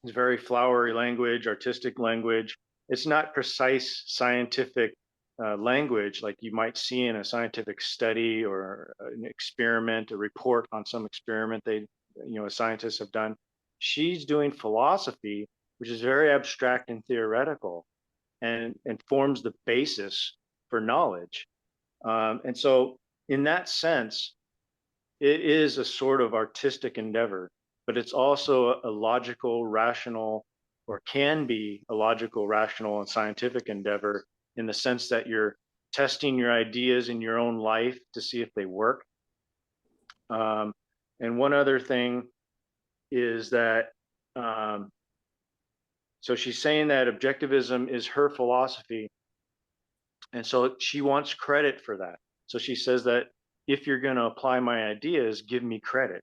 it's very flowery language, artistic language. It's not precise scientific language like you might see in a scientific study or an experiment, a report on some experiment scientists have done. She's doing philosophy, which is very abstract and theoretical, and forms the basis for knowledge. And so, in that sense, it is a sort of artistic endeavor, but it's also a logical, rational, or can be a logical, rational, and scientific endeavor in the sense that you're testing your ideas in your own life to see if they work. And one other thing is that, so she's saying that objectivism is her philosophy. And so she wants credit for that. So she says that if you're going to apply my ideas, give me credit.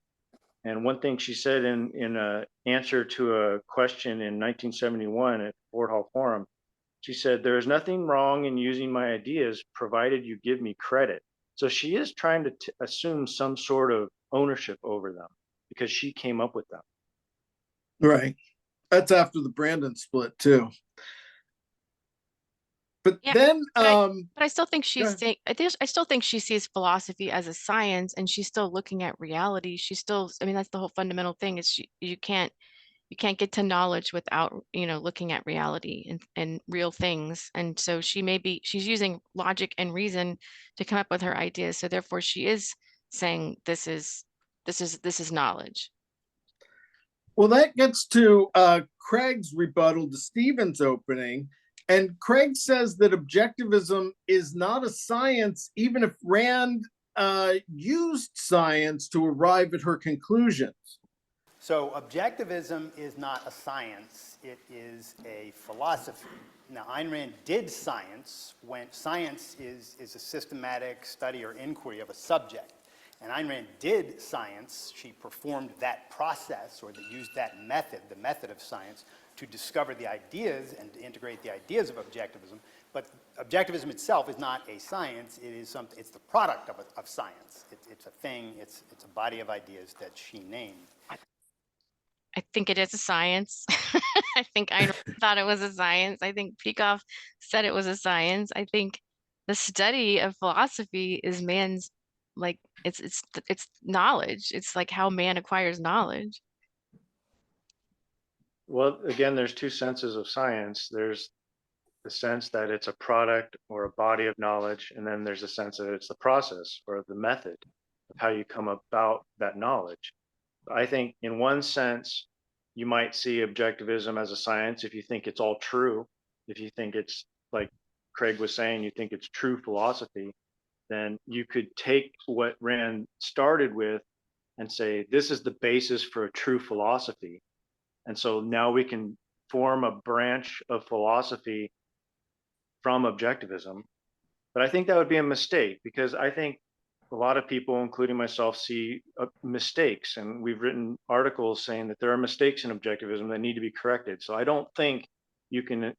And one thing she said in an answer to a question in 1971 at Fort Hall Forum, she said, there is nothing wrong in using my ideas, provided you give me credit. So she is trying to assume some sort of ownership over them because she came up with them. Right. That's after the Brandon split too. But Yeah, then, but I still think go she's ahead. saying, I still think she sees philosophy as a science, and she's still looking at reality. She's still, I mean, that's the whole fundamental thing is you can't get to knowledge without, looking at reality and real things. And so she's using logic and reason to come up with her ideas. So therefore she is saying this is knowledge. Well, that gets to Craig's rebuttal to Stephen's opening. And Craig says that objectivism is not a science, even if Rand used science to arrive at her conclusions. So objectivism is not a science, it is a philosophy. Now, Ayn Rand did science when science is a systematic study or inquiry of a subject. And Ayn Rand did science, she performed that process or used that method, the method of science, to discover the ideas and to integrate the ideas of objectivism. But objectivism itself is not a science, it is something, it's the product of science. It's a thing, it's a body of ideas that she named. I think it is a science. I think I thought it was a science. I think Peikoff said it was a science. I think the study of philosophy is man's, like, it's knowledge. It's like how man acquires knowledge. Well, again, there's two senses of science. There's the sense that it's a product or a body of knowledge, and then there's a sense that it's the process or the method of how you come about that knowledge. I think in one sense, you might see objectivism as a science if you think it's all true. If you think it's, like Craig was saying, you think it's true philosophy, then you could take what Rand started with and say, this is the basis for a true philosophy. And so now we can form a branch of philosophy from objectivism. But I think that would be a mistake because I think a lot of people, including myself, see mistakes. And we've written articles saying that there are mistakes in objectivism that need to be corrected. So I don't think you can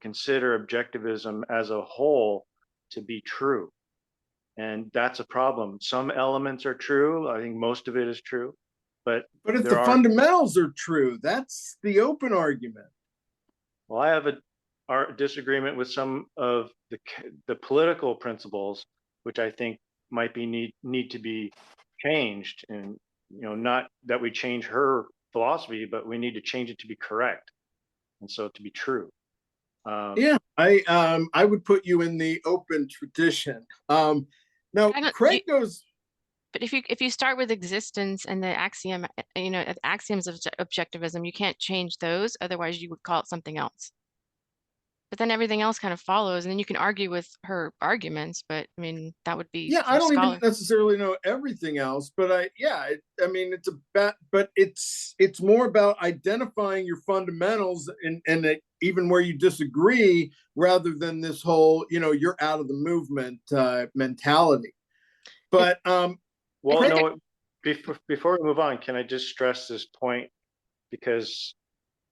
consider objectivism as a whole to be true. And that's a problem. Some elements are true. I think most of it is true. But if the fundamentals are true, that's the open argument. Well, I have a disagreement with some of the political principles, which I think might be need to be changed. And not that we change her philosophy, but we need to change it to be correct, and so to be true. Yeah, I would put you in the open tradition. Now, Craig goes. But if you start with existence and the axioms of objectivism, you can't change those. Otherwise, you would call it something else. But then everything else kind of follows, and then you can argue with her arguments, but I mean, that would be Yeah, I for don't even scholar. necessarily know everything else, but I mean, it's but it's more about identifying your fundamentals and even where you disagree, rather than this whole, you're out of the movement mentality. It, But I Well, think no, before we move on, can I just stress this point? Because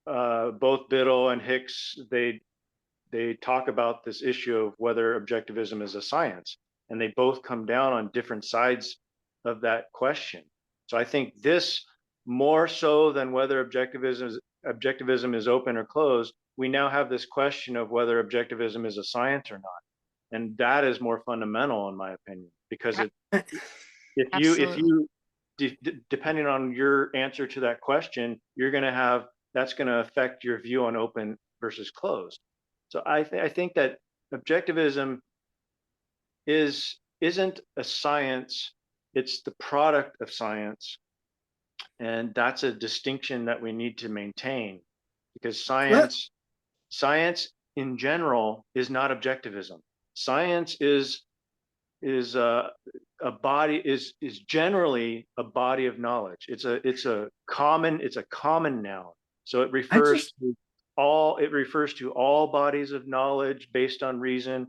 both Biddle and Hicks, they talk about this issue of whether objectivism is a science, and they both come down on different sides of that question. So I think this, more so than whether objectivism is open or closed, we now have this question of whether objectivism is a science or not, and that is more fundamental in my opinion, because if absolutely. you depending on your answer to that question, you're going to have, that's going to affect your view on open versus closed. So I think that objectivism isn't a science, it's the product of science, and that's a distinction that we need to maintain, because let science in general is not objectivism. Science is a body, is generally a body of knowledge. It's a common noun. So it I refers just to all bodies of knowledge based on reason,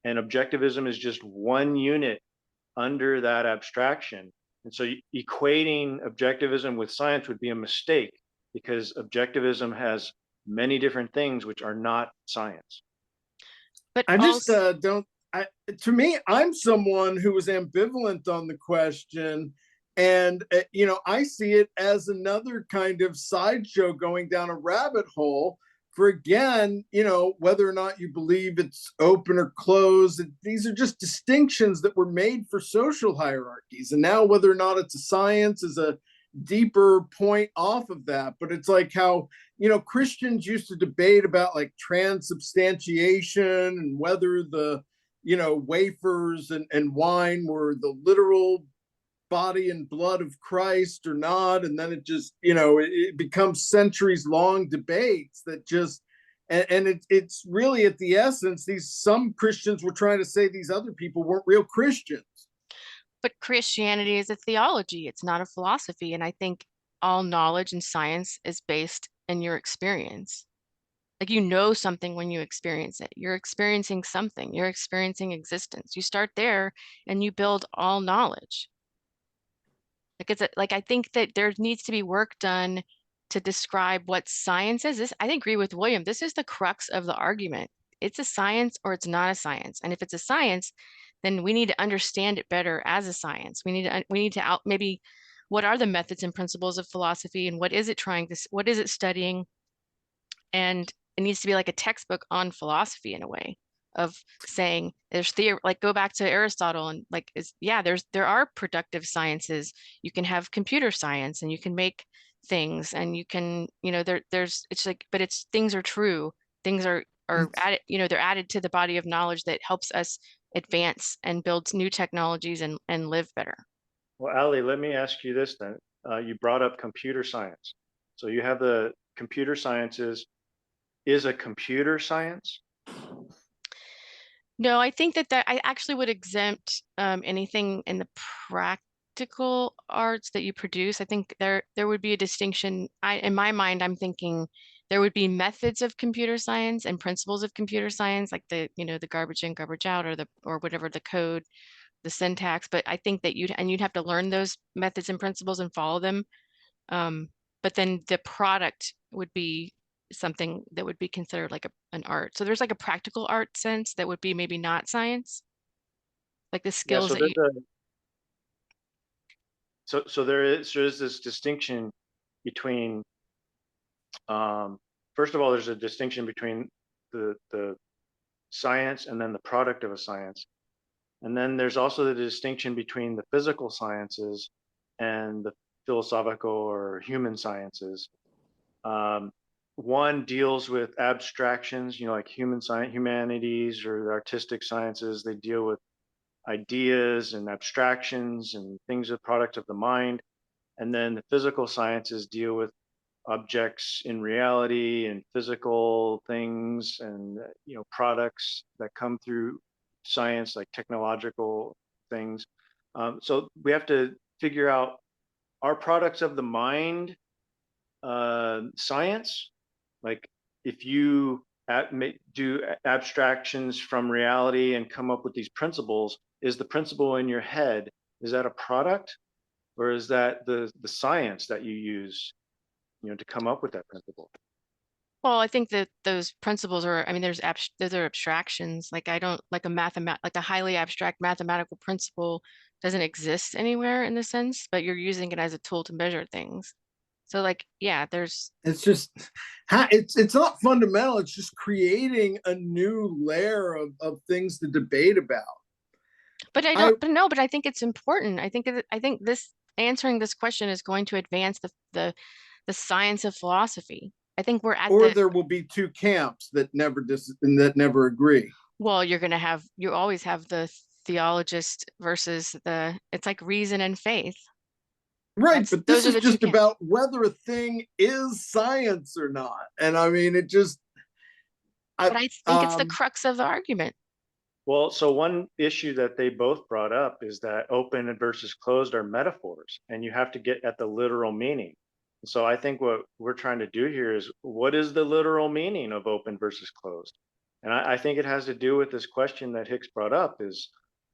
and objectivism is just one unit under that abstraction. And so equating objectivism with science would be a mistake, because objectivism has many different things which are not science. But I just also, don't. To me, I'm someone who was ambivalent on the question, and I see it as another kind of sideshow going down a rabbit hole. For again, whether or not you believe it's open or closed, these are just distinctions that were made for social hierarchies, and now whether or not it's a science is a deeper point off of that. But it's like how Christians used to debate about like transubstantiation and whether the wafers and wine were the literal body and blood of Christ or not. And then it just, it becomes centuries long debates that just, and it's really at the essence, some Christians were trying to say these other people weren't real Christians. but Christianity is a theology, it's not a philosophy. And I think all knowledge and science is based in your experience. Like you know something when you experience it. You're experiencing something, you're experiencing existence. You start there and you build all knowledge. Like I think that there needs to be work done to describe what science is. I agree with William. This is the crux of the argument. It's a science or it's not a science. And if it's a science, then we need to understand it better as a science. We need to maybe what are the methods and principles of philosophy, and what is it what is it studying? And it needs to be like a textbook on philosophy in a way of saying there's theory, like go back to Aristotle and like there are productive sciences. You can have computer science and you can make things, and you can, there's it's like, but it's things are true. Things are added, they're added to the body of knowledge that helps us advance and build new technologies and live better. Well, Allie, let me ask you this then. You brought up computer science. So you have the computer sciences. Is a computer science? No, I think that I actually would exempt anything in the practical arts that you produce. I think there would be a distinction. In my mind, I'm thinking there would be methods of computer science and principles of computer science, like the garbage in, garbage out, or whatever the code, the syntax. But I think that you'd have to learn those methods and principles and follow them. But then the product would be something that would be considered like an art. So there's like a practical art sense that would be maybe not science, like the Yeah, skills so that you. there's this distinction between first of all, there's a distinction between the science and then the product of a science. And then there's also the distinction between the physical sciences and the philosophical or human sciences. One deals with abstractions, like humanities or the artistic sciences. They deal with ideas and abstractions and things, a product of the mind. And then the physical sciences deal with objects in reality and physical things and products that come through science, like technological things. So we have to figure out, are products of the mind science? Like if you do abstractions from reality and come up with these principles, is the principle in your head, is that a product, or is that the science that you use to come up with that principle? Well, I think that those principles are, I mean, those are abstractions. Like I don't like like a highly abstract mathematical principle doesn't exist anywhere in the sense, but you're using it as a tool to measure things. So like, yeah, It's just, it's not fundamental. It's just creating a new layer of things to debate about. but I think it's important. I think this answering this question is going to advance the science of philosophy. I think we're at or there will be two camps that never agree. Well, you always have the theologist versus it's like reason and faith. Right, but this is just about whether a thing is science or not. And I mean, but I think it's the crux of the argument. Well, so one issue that they both brought up is that open versus closed are metaphors, and you have to get at the literal meaning. So I think what we're trying to do here is, what is the literal meaning of open versus closed? And I think it has to do with this question that Hicks brought up: is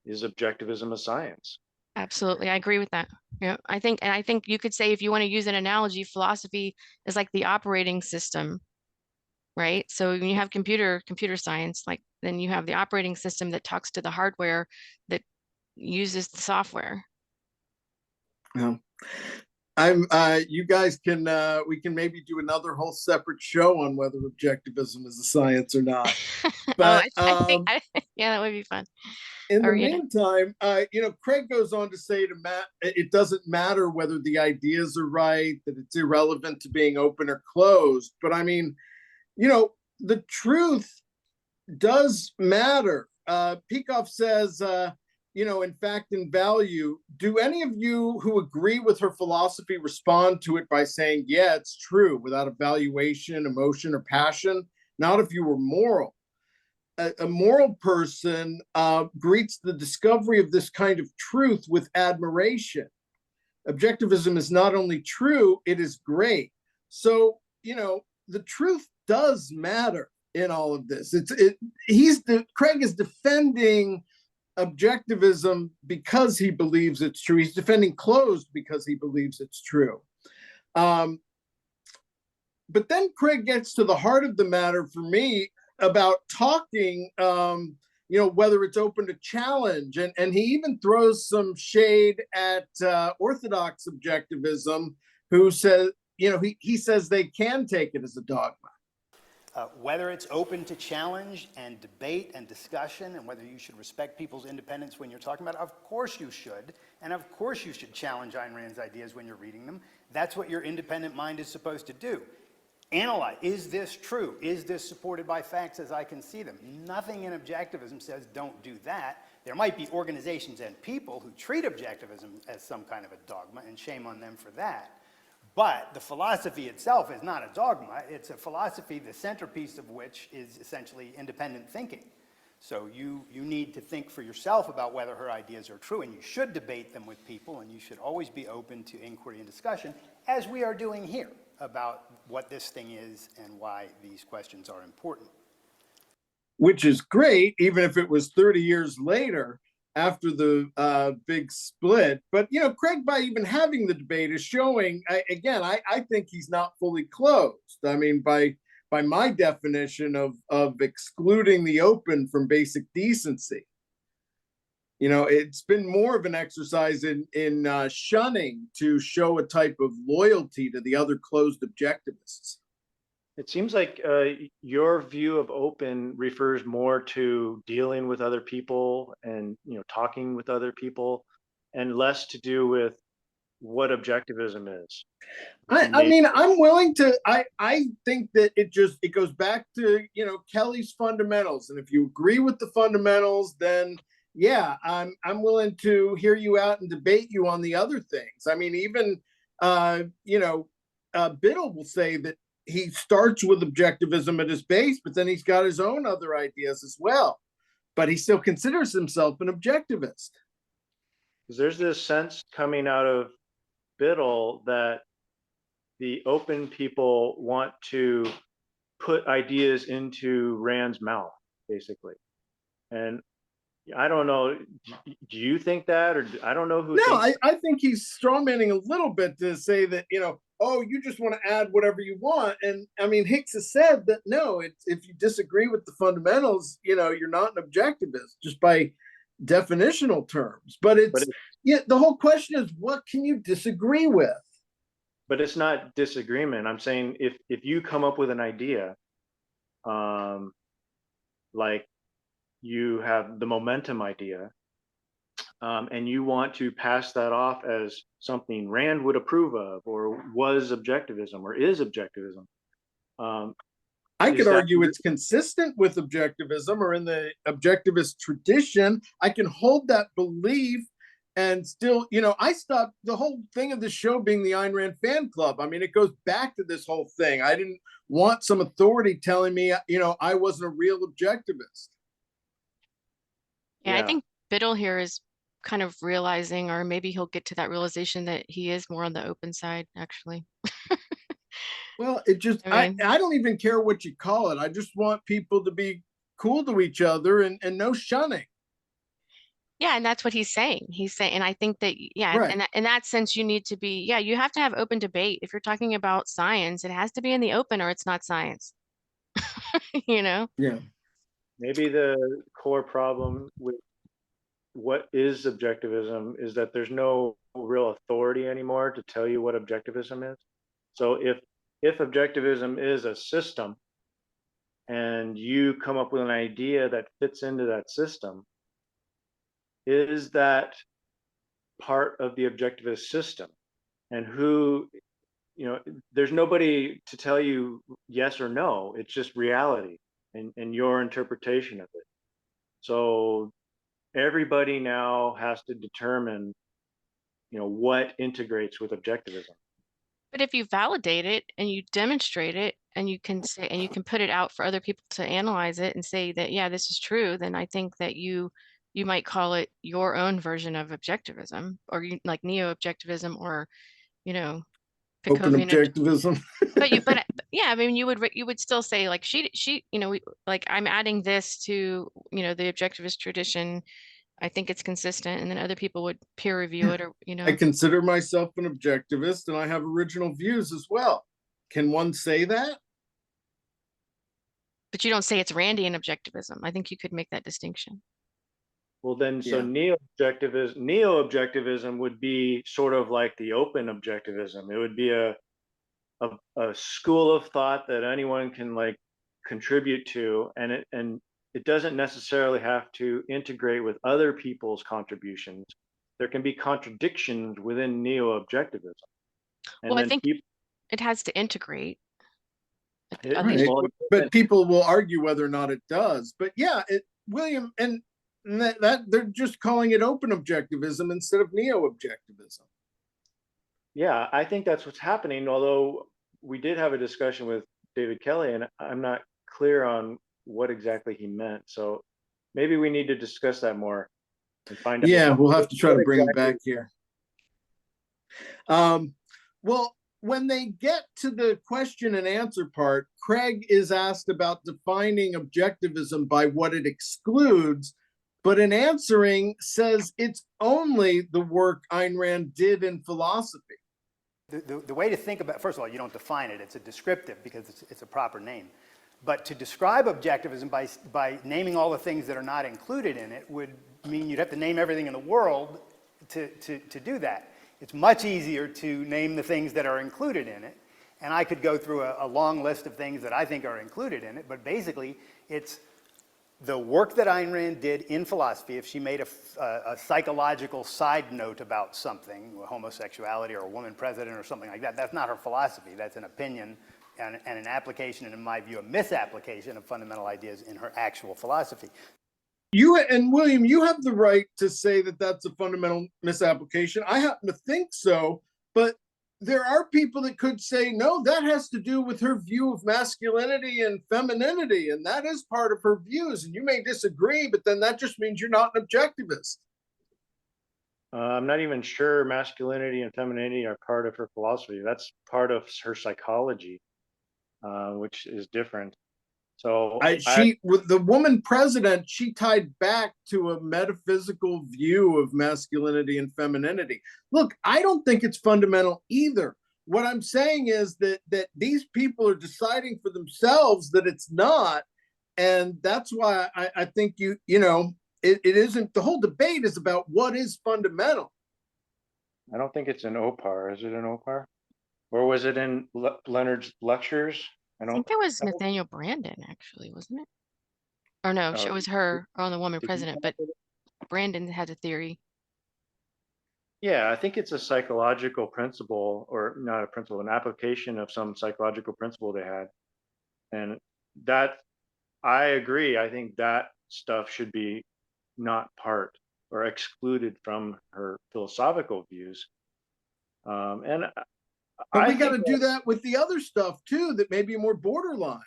objectivism a science? Absolutely, I agree with that. Yeah, I think you could say, if you want to use an analogy, philosophy is like the operating system, right? So when you have computer science, like then you have the operating system that talks to the hardware that uses the software. Yeah. You guys can, we can maybe do another whole separate show on whether objectivism is a science or not. But yeah, that would be fun. In the meantime, Craig goes on to say to Matt, it doesn't matter whether the ideas are right, that it's irrelevant to being open or closed. But I mean, the truth does matter. Peikoff says, in fact and value, do any of you who agree with her philosophy respond to it by saying, yeah, it's true, without evaluation, emotion, or passion? Not if you were moral. A moral person greets the discovery of this kind of truth with admiration. Objectivism is not only true, it is great. So, the truth does matter in all of this. Craig is defending objectivism because he believes it's true. He's defending closed because he believes it's true. But then Craig gets to the heart of the matter for me about talking, whether it's open to challenge. And he even throws some shade at Orthodox objectivism, who says, he says they can take it as a dogma. Whether it's open to challenge and debate and discussion, and whether you should respect people's independence when you're talking about it, of course you should. And of course you should challenge Ayn Rand's ideas when you're reading them. That's what your independent mind is supposed to do. Analyze, is this true? Is this supported by facts as I can see them? Nothing in objectivism says don't do that. There might be organizations and people who treat objectivism as some kind of a dogma, and shame on them for that. But the philosophy itself is not a dogma. It's a philosophy, the centerpiece of which is essentially independent thinking. So you need to think for yourself about whether her ideas are true, and you should debate them with people, and you should always be open to inquiry and discussion, as we are doing here, about what this thing is and why these questions are important. Which is great, even if it was 30 years later after the big split. But, Craig, by even having the debate, is showing, I think he's not fully closed. I mean, by my definition of excluding the open from basic decency. It's been more of an exercise in shunning to show a type of loyalty to the other closed objectivists. It seems like your view of open refers more to dealing with other people and talking with other people, and less to do with what objectivism is. I mean, I'm willing to. I think that it goes back to Kelley's fundamentals, and if you agree with the fundamentals, then yeah, I'm willing to hear you out and debate you on the other things. I mean, even Biddle will say that he starts with objectivism at his base, but then he's got his own other ideas as well. But he still considers himself an objectivist. Because there's this sense coming out of Biddle that the open people want to put ideas into Rand's mouth, basically. And I don't know, do you think that, or I don't know who No, thinks I think he's strawmanning a little bit to say that, oh, you just want to add whatever you want. And I mean, Hicks has said that, no, if you disagree with the fundamentals, you're not an objectivist just by definitional terms. But the whole question is, what can you disagree with? But it's not disagreement. I'm saying if you come up with an idea, like you have the momentum idea, and you want to pass that off as something Rand would approve of, or was objectivism, or is objectivism. I could argue it's consistent with objectivism, or in the objectivist tradition. I can hold that belief and still, I stopped the whole thing of the show being the Ayn Rand Fan Club. I mean, it goes back to this whole thing. I didn't want some authority telling me, I wasn't a real objectivist. Yeah, I think Biddle here is kind of realizing, or maybe he'll get to that realization that he is more on the open side, actually. Well, it just, I don't even care what you call it. I just want people to be cool to each other and no shunning. Yeah, and that's what he's saying. He's saying, and I think that, Right. and in that sense, you need to be, you have to have open debate. If you're talking about science, it has to be in the open, or it's not science. Yeah. maybe the core problem with what is objectivism is that there's no real authority anymore to tell you what objectivism is. So if objectivism is a system and you come up with an idea that fits into that system, is that part of the objectivist system? And there's nobody to tell you yes or no. It's just reality and your interpretation of it. So everybody now has to determine, what integrates with objectivism. But if you validate it and you demonstrate it, and you can say, and you can put it out for other people to analyze it and say that, this is true, then I think that you might call it your own version of objectivism, or like neo-objectivism, or, Open Pickovian objectivism. but I mean, you would still say, like, she like, I'm adding this to, the objectivist tradition. I think it's consistent, and then other people would peer review it, or I consider myself an objectivist, and I have original views as well. Can one say that? But you don't say it's Randian objectivism. I think you could make that distinction. Well, then, so neo-objectivism would be sort of like the open objectivism. It would be a school of thought that anyone can contribute to, and it doesn't necessarily have to integrate with other people's contributions. There can be contradictions within neo-objectivism. Well, I think it has to integrate. But people will argue whether or not it does. But William, and that they're just calling it open objectivism instead of neo-objectivism. Yeah, I think that's what's happening. Although we did have a discussion with David Kelley, and I'm not clear on what exactly he meant. So maybe we need to discuss that more and find out. Yeah, we'll have to try to bring it back here. Well, when they get to the question and answer part, Craig is asked about defining objectivism by what it excludes, but in answering says it's only the work Ayn Rand did in philosophy. The way to think about, first of all, you don't define it. It's a descriptive because it's a proper name. But to describe objectivism by naming all the things that are not included in it would mean you'd have to name everything in the world to do that. It's much easier to name the things that are included in it. And I could go through a long list of things that I think are included in it, but basically it's the work that Ayn Rand did in philosophy. If she made a psychological side note about something, homosexuality or a woman president or something like that, that's not her philosophy. That's an opinion and an application, and in my view, a misapplication of fundamental ideas in her actual philosophy. You and William, you have the right to say that that's a fundamental misapplication. I happen to think so, but there are people that could say, no, that has to do with her view of masculinity and femininity, and that is part of her views. And you may disagree, but then that just means you're not an objectivist. I'm not even sure masculinity and femininity are part of her philosophy. That's part of her psychology, which is different. So With the woman president, she tied back to a metaphysical view of masculinity and femininity. Look, I don't think it's fundamental either. What I'm saying is that these people are deciding for themselves that it's not, and that's why I think it isn't. The whole debate is about what is fundamental. I don't think it's an OPAR. Is it an OPAR, or was it in Leonard's lectures? I think it was Nathaniel Brandon, actually, wasn't it? Or no, it was her on the woman president, but Brandon had a theory. Yeah, I think it's a psychological principle, or not a principle, an application of some psychological principle they had. And that, I agree. I think that stuff should be not part or excluded from her philosophical views. But we got to do that with the other stuff too, that may be more borderline.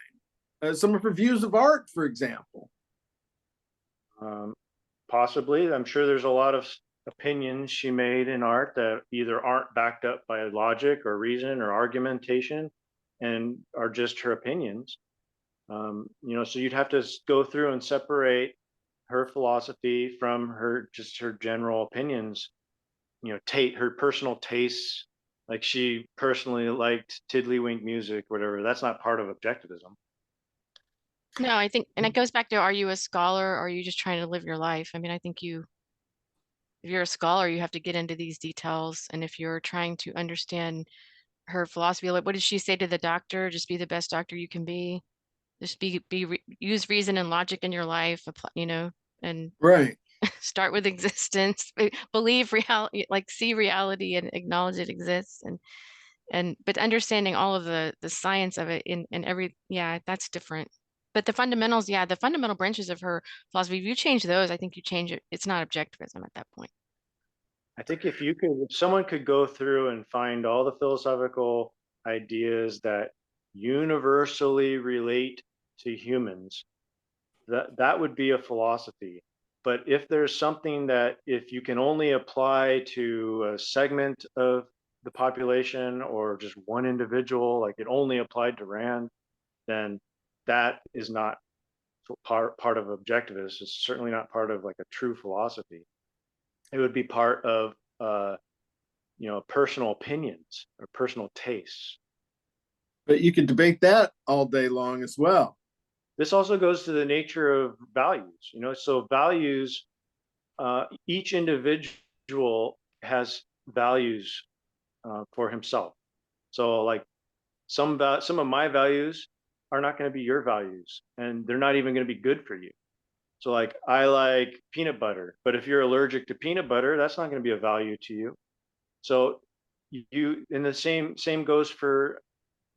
Some of her views of art, for example. Possibly. I'm sure there's a lot of opinions she made in art that either aren't backed up by logic or reason or argumentation and are just her opinions. So you'd have to go through and separate her philosophy from her general opinions, her personal tastes. Like she personally liked tiddlywink music, whatever. That's not part of objectivism. No, I think, and it goes back to, are you a scholar or are you just trying to live your life? I mean, I think if you're a scholar, you have to get into these details. And if you're trying to understand her philosophy, like what did she say to the doctor? Just be the best doctor you can be. Just use reason and logic in your life, and right. Start with existence, believe reality, like see reality and acknowledge it exists. But understanding all of the science of it in every, that's different. But the fundamentals, the fundamental branches of her philosophy, if you change those, I think you change it. It's not objectivism at that point. I think if someone could go through and find all the philosophical ideas that universally relate to humans, that would be a philosophy. But if there's something that if you can only apply to a segment of the population or just one individual, like it only applied to Rand, then that is not part of objectivism. It's certainly not part of like a true philosophy. It would be part of personal opinions or personal tastes. But you could debate that all day long as well. This also goes to the nature of values, so values, each individual has values for himself. So like some of my values are not going to be your values, and they're not even going to be good for you. So like I like peanut butter, but if you're allergic to peanut butter, that's not going to be a value to you. So and the same goes for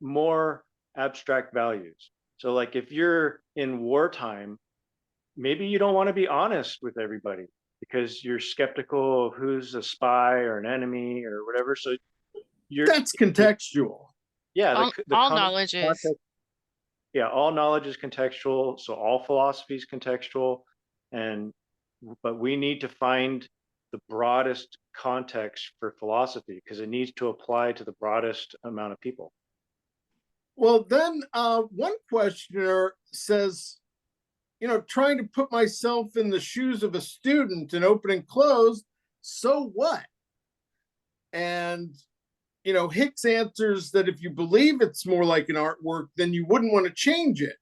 more abstract values. So like if you're in wartime, maybe you don't want to be honest with everybody because you're skeptical of who's a spy or an enemy or whatever. So that's contextual. Yeah. All knowledge is. Yeah, all knowledge is contextual. So all philosophy is contextual. But we need to find the broadest context for philosophy because it needs to apply to the broadest amount of people. Well, then one questioner says, trying to put myself in the shoes of a student and open and close, so what? And, Hicks answers that if you believe it's more like an artwork, then you wouldn't want to change it.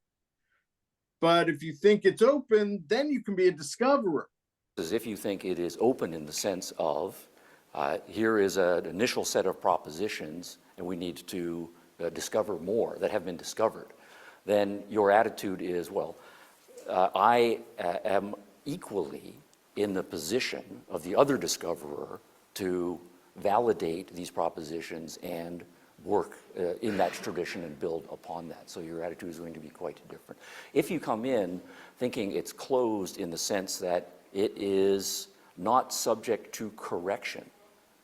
But if you think it's open, then you can be a discoverer. As if you think it is open in the sense of, here is an initial set of propositions, and we need to discover more that have been discovered, then your attitude is, well, I am equally in the position of the other discoverer to validate these propositions and work in that tradition and build upon that. So your attitude is going to be quite different. If you come in thinking it's closed in the sense that it is not subject to correction,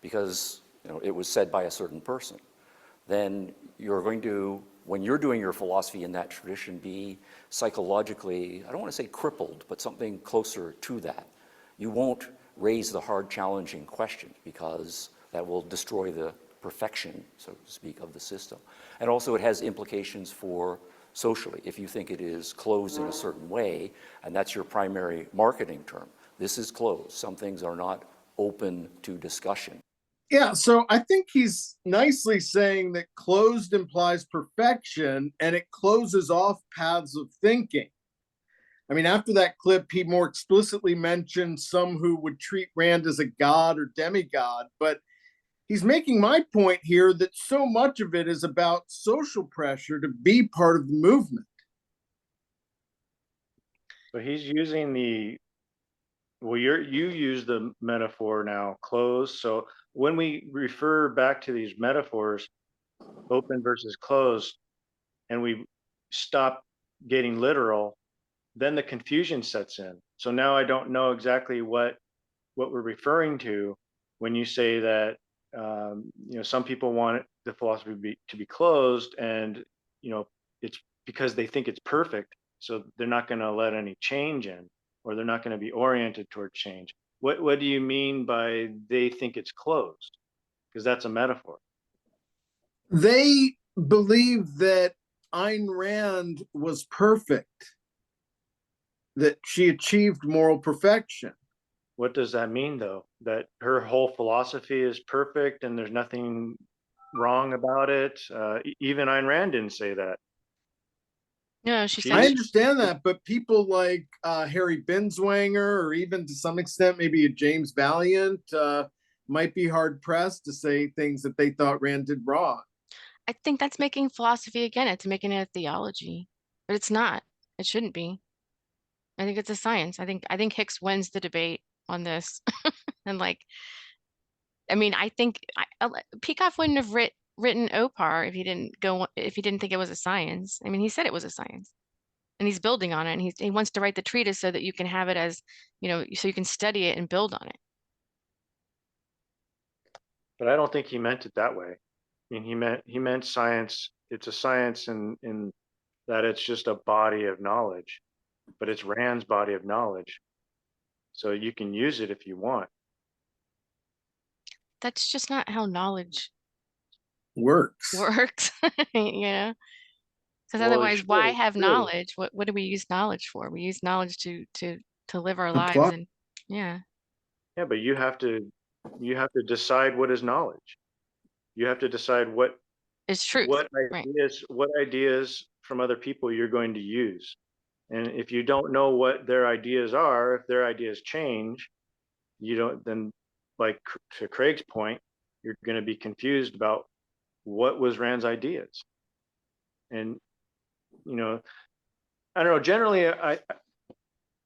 because it was said by a certain person, then you're going to, when you're doing your philosophy in that tradition, be psychologically, I don't want to say crippled, but something closer to that. You won't raise the hard, challenging questions because that will destroy the perfection, so to speak, of the system. And also it has implications for socially. If you think it is closed in a certain way, and that's your primary marketing term, this is closed. Some things are not open to discussion. Yeah, so I think he's nicely saying that closed implies perfection and it closes off paths of thinking. I mean, after that clip, he more explicitly mentioned some who would treat Rand as a god or demigod, but he's making my point here that so much of it is about social pressure to be part of the movement. So he's using well, you use the metaphor now, closed. So when we refer back to these metaphors, open versus closed, and we stop getting literal, then the confusion sets in. So now I don't know exactly what we're referring to when you say that some people want the philosophy to be closed, and it's because they think it's perfect, so they're not going to let any change in, or they're not going to be oriented toward change. What do you mean by they think it's closed? Because that's a metaphor. They believe that Ayn Rand was perfect, that she achieved moral perfection. What does that mean, though? That her whole philosophy is perfect and there's nothing wrong about it? Even Ayn Rand didn't say that. No, she said I understand that, but people like Harry Binswanger, or even to some extent maybe a James Valiant, might be hard pressed to say things that they thought Rand did wrong. I think that's making philosophy again. It's making it a theology, but it's not. It shouldn't be. I think it's a science. I think Hicks wins the debate on this. And I mean, I think Peikoff wouldn't have written Opar if he didn't think it was a science. I mean, he said it was a science, and he's building on it. And he wants to write the treatise so that you can have it as, so you can study it and build on it. But I don't think he meant it that way. I mean, he meant science. It's a science in that it's just a body of knowledge, but it's Rand's body of knowledge. So you can use it if you want. That's just not how knowledge Works. works, Because Well, otherwise, why it's have true. knowledge? What do we use knowledge for? We use knowledge to live our lives, Apply. and yeah. Yeah, but you have to decide what is knowledge. You have to decide what It's truth, right? ideas from other people you're going to use. And if you don't know what their ideas are, if their ideas change, you don't, then, like to Craig's point, you're going to be confused about what was Rand's ideas. And I don't know, generally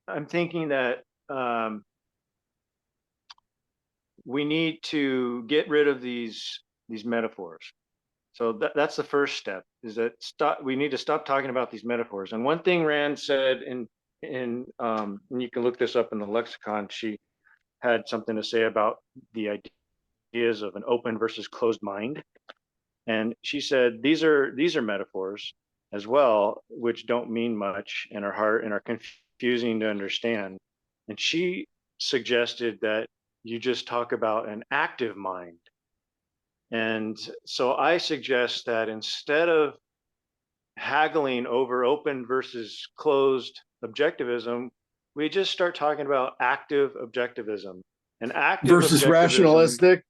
I'm thinking that we need to get rid of these metaphors. So that's the first step, is that we need to stop talking about these metaphors. And one thing Rand said and you can look this up in the lexicon, she had something to say about the ideas of an open versus closed mind. And she said, these are metaphors as well, which don't mean much and are hard and are confusing to understand. And she suggested that you just talk about an active mind. And so I suggest that instead of haggling over open versus closed objectivism, we just start talking about active objectivism. And active versus objectivism, rationalistic.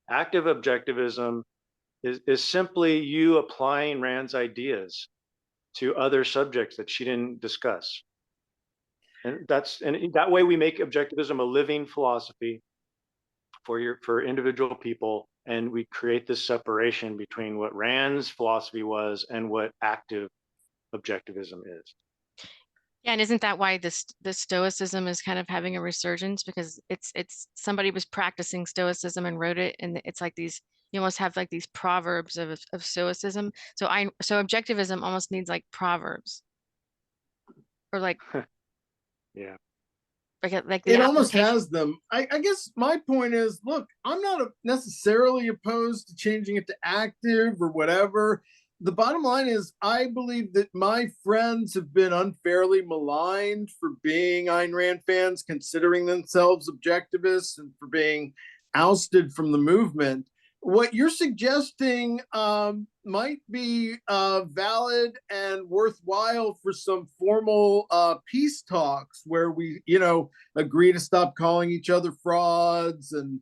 Active objectivism is simply you applying Rand's ideas to other subjects that she didn't discuss. And that way we make objectivism a living philosophy for individual people, and we create this separation between what Rand's philosophy was and what active objectivism is. Yeah, and isn't that why the Stoicism is kind of having a resurgence? Because it's somebody was practicing Stoicism and wrote it, and it's like these, you almost have like these proverbs of Stoicism. So objectivism almost needs like proverbs, or like Yeah. like the It almost application. has them. I guess my point is, look, I'm not necessarily opposed to changing it to active or whatever. The bottom line is, I believe that my friends have been unfairly maligned for being Ayn Rand fans, considering themselves objectivists, and for being ousted from the movement. What you're suggesting might be valid and worthwhile for some formal peace talks where we, agree to stop calling each other frauds and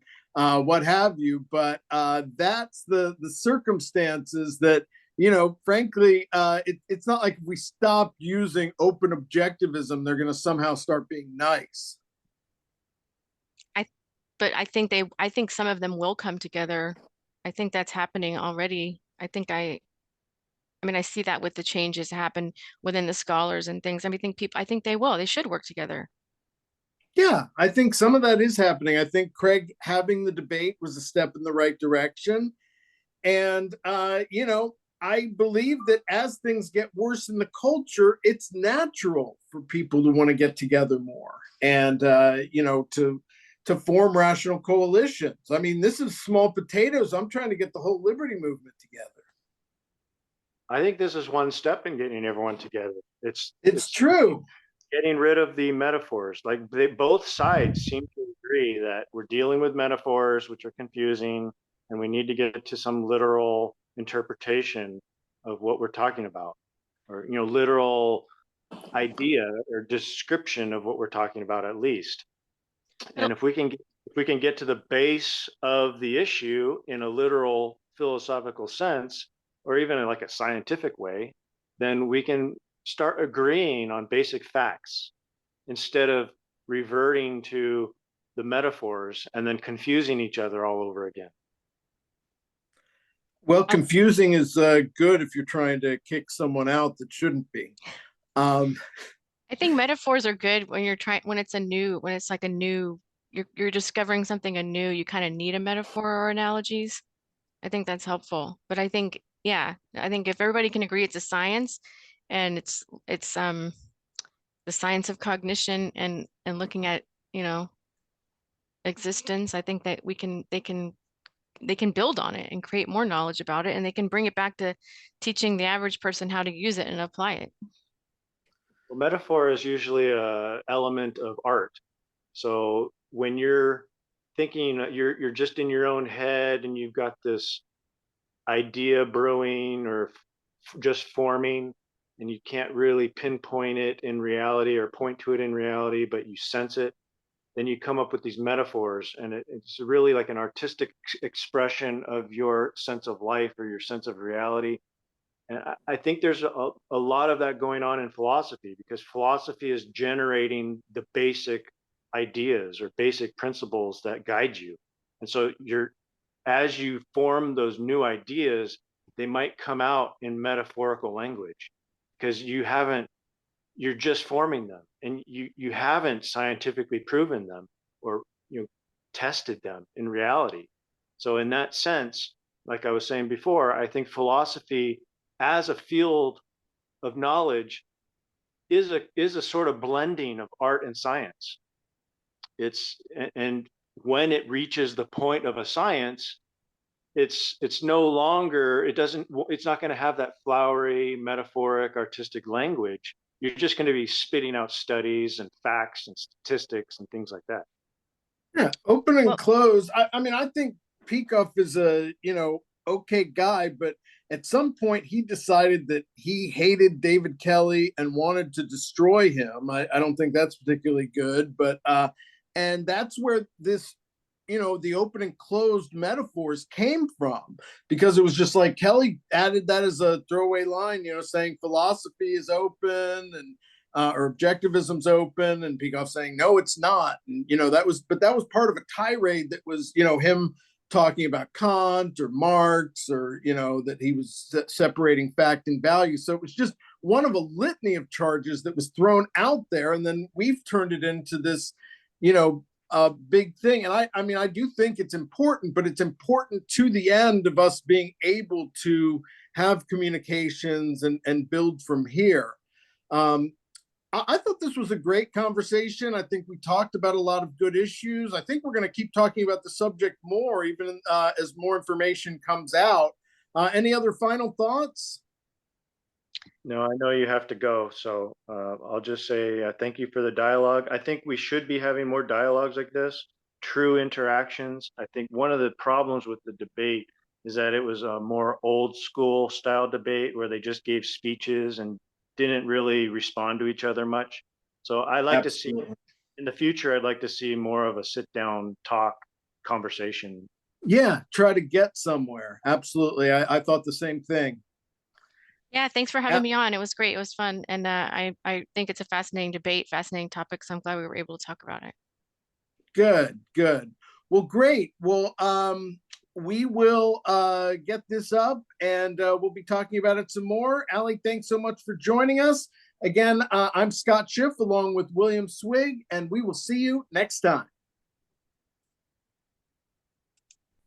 what have you. But that's the circumstances that, frankly, it's not like if we stop using open objectivism, they're going to somehow start being nice. But I think some of them will come together. I think that's happening already. I mean, I see that with the changes happen within the scholars and things. I mean, I think they should work together. Yeah, I think some of that is happening. I think Craig having the debate was a step in the right direction. And, I believe that as things get worse in the culture, it's natural for people to want to get together more and, to form rational coalitions. I mean, this is small potatoes. I'm trying to get the whole liberty movement together. I think this is one step in getting everyone together. It's true. Getting rid of the metaphors. Like both sides seem to agree that we're dealing with metaphors, which are confusing, and we need to get to some literal interpretation of what we're talking about, or literal idea or description of what we're talking about, at least. And if we can get to the base of the issue in a literal philosophical sense, or even in like a scientific way, then we can start agreeing on basic facts instead of reverting to the metaphors and then confusing each other all over again. Well, confusing is good if you're trying to kick someone out that shouldn't be. I think metaphors are good when when it's like a new, you're discovering something anew, you kind of need a metaphor or analogies. I think that's helpful. But I think if everybody can agree it's a science and it's the science of cognition and looking at, existence, I think that they can build on it and create more knowledge about it, and they can bring it back to teaching the average person how to use it and apply it. Well, metaphor is usually an element of art. So when you're thinking, you're just in your own head and you've got this idea brewing or just forming, and you can't really pinpoint it in reality or point to it in reality, but you sense it, then you come up with these metaphors, and it's really like an artistic expression of your sense of life or your sense of reality. And I think there's a lot of that going on in philosophy, because philosophy is generating the basic ideas or basic principles that guide you. And so as you form those new ideas, they might come out in metaphorical language because you're just forming them, and you haven't scientifically proven them or tested them in reality. So in that sense, like I was saying before, I think philosophy as a field of knowledge is a sort of blending of art and science. And when it reaches the point of a science, it's no longer, it's not going to have that flowery, metaphoric, artistic language. You're just going to be spitting out studies and facts and statistics and things like that. Yeah, open and close. I mean, I think Peikoff is a okay guy, but at some point he decided that he hated David Kelley and wanted to destroy him. I don't think that's particularly good, but and that's where this the open and closed metaphors came from, because it was just like Kelley added that as a throwaway line, saying philosophy is open and or objectivism's open, and Peikoff saying no, it's not. And that was part of a tirade that was him talking about Kant or Marx, or that he was separating fact and value. So it was just one of a litany of charges that was thrown out there, and then we've turned it into this a big thing. And I mean, I do think it's important, but it's important to the end of us being able to have communications and build from here. I thought this was a great conversation. I think we talked about a lot of good issues. I think we're going to keep talking about the subject more, even as more information comes out. Any other final thoughts? No, I know you have to go, so I'll just say thank you for the dialogue. I think we should be having more dialogues like this, true interactions. I think one of the problems with the debate is that it was a more old school style debate where they just gave speeches and didn't really respond to each other much. So I like to see Absolutely. in the future, I'd like to see more of a sit down talk conversation. Yeah, try to get somewhere. Absolutely. I thought the same thing. Yeah, thanks for Yeah. having me on. It was great. It was fun. And I think it's a fascinating debate, fascinating topic. So I'm glad we were able to talk about it. Good, good. Well, great. Well, we will get this up and we'll be talking about it some more. Allie, thanks so much for joining us. Again, I'm Scott Schiff along with William Swig, and we will see you next time.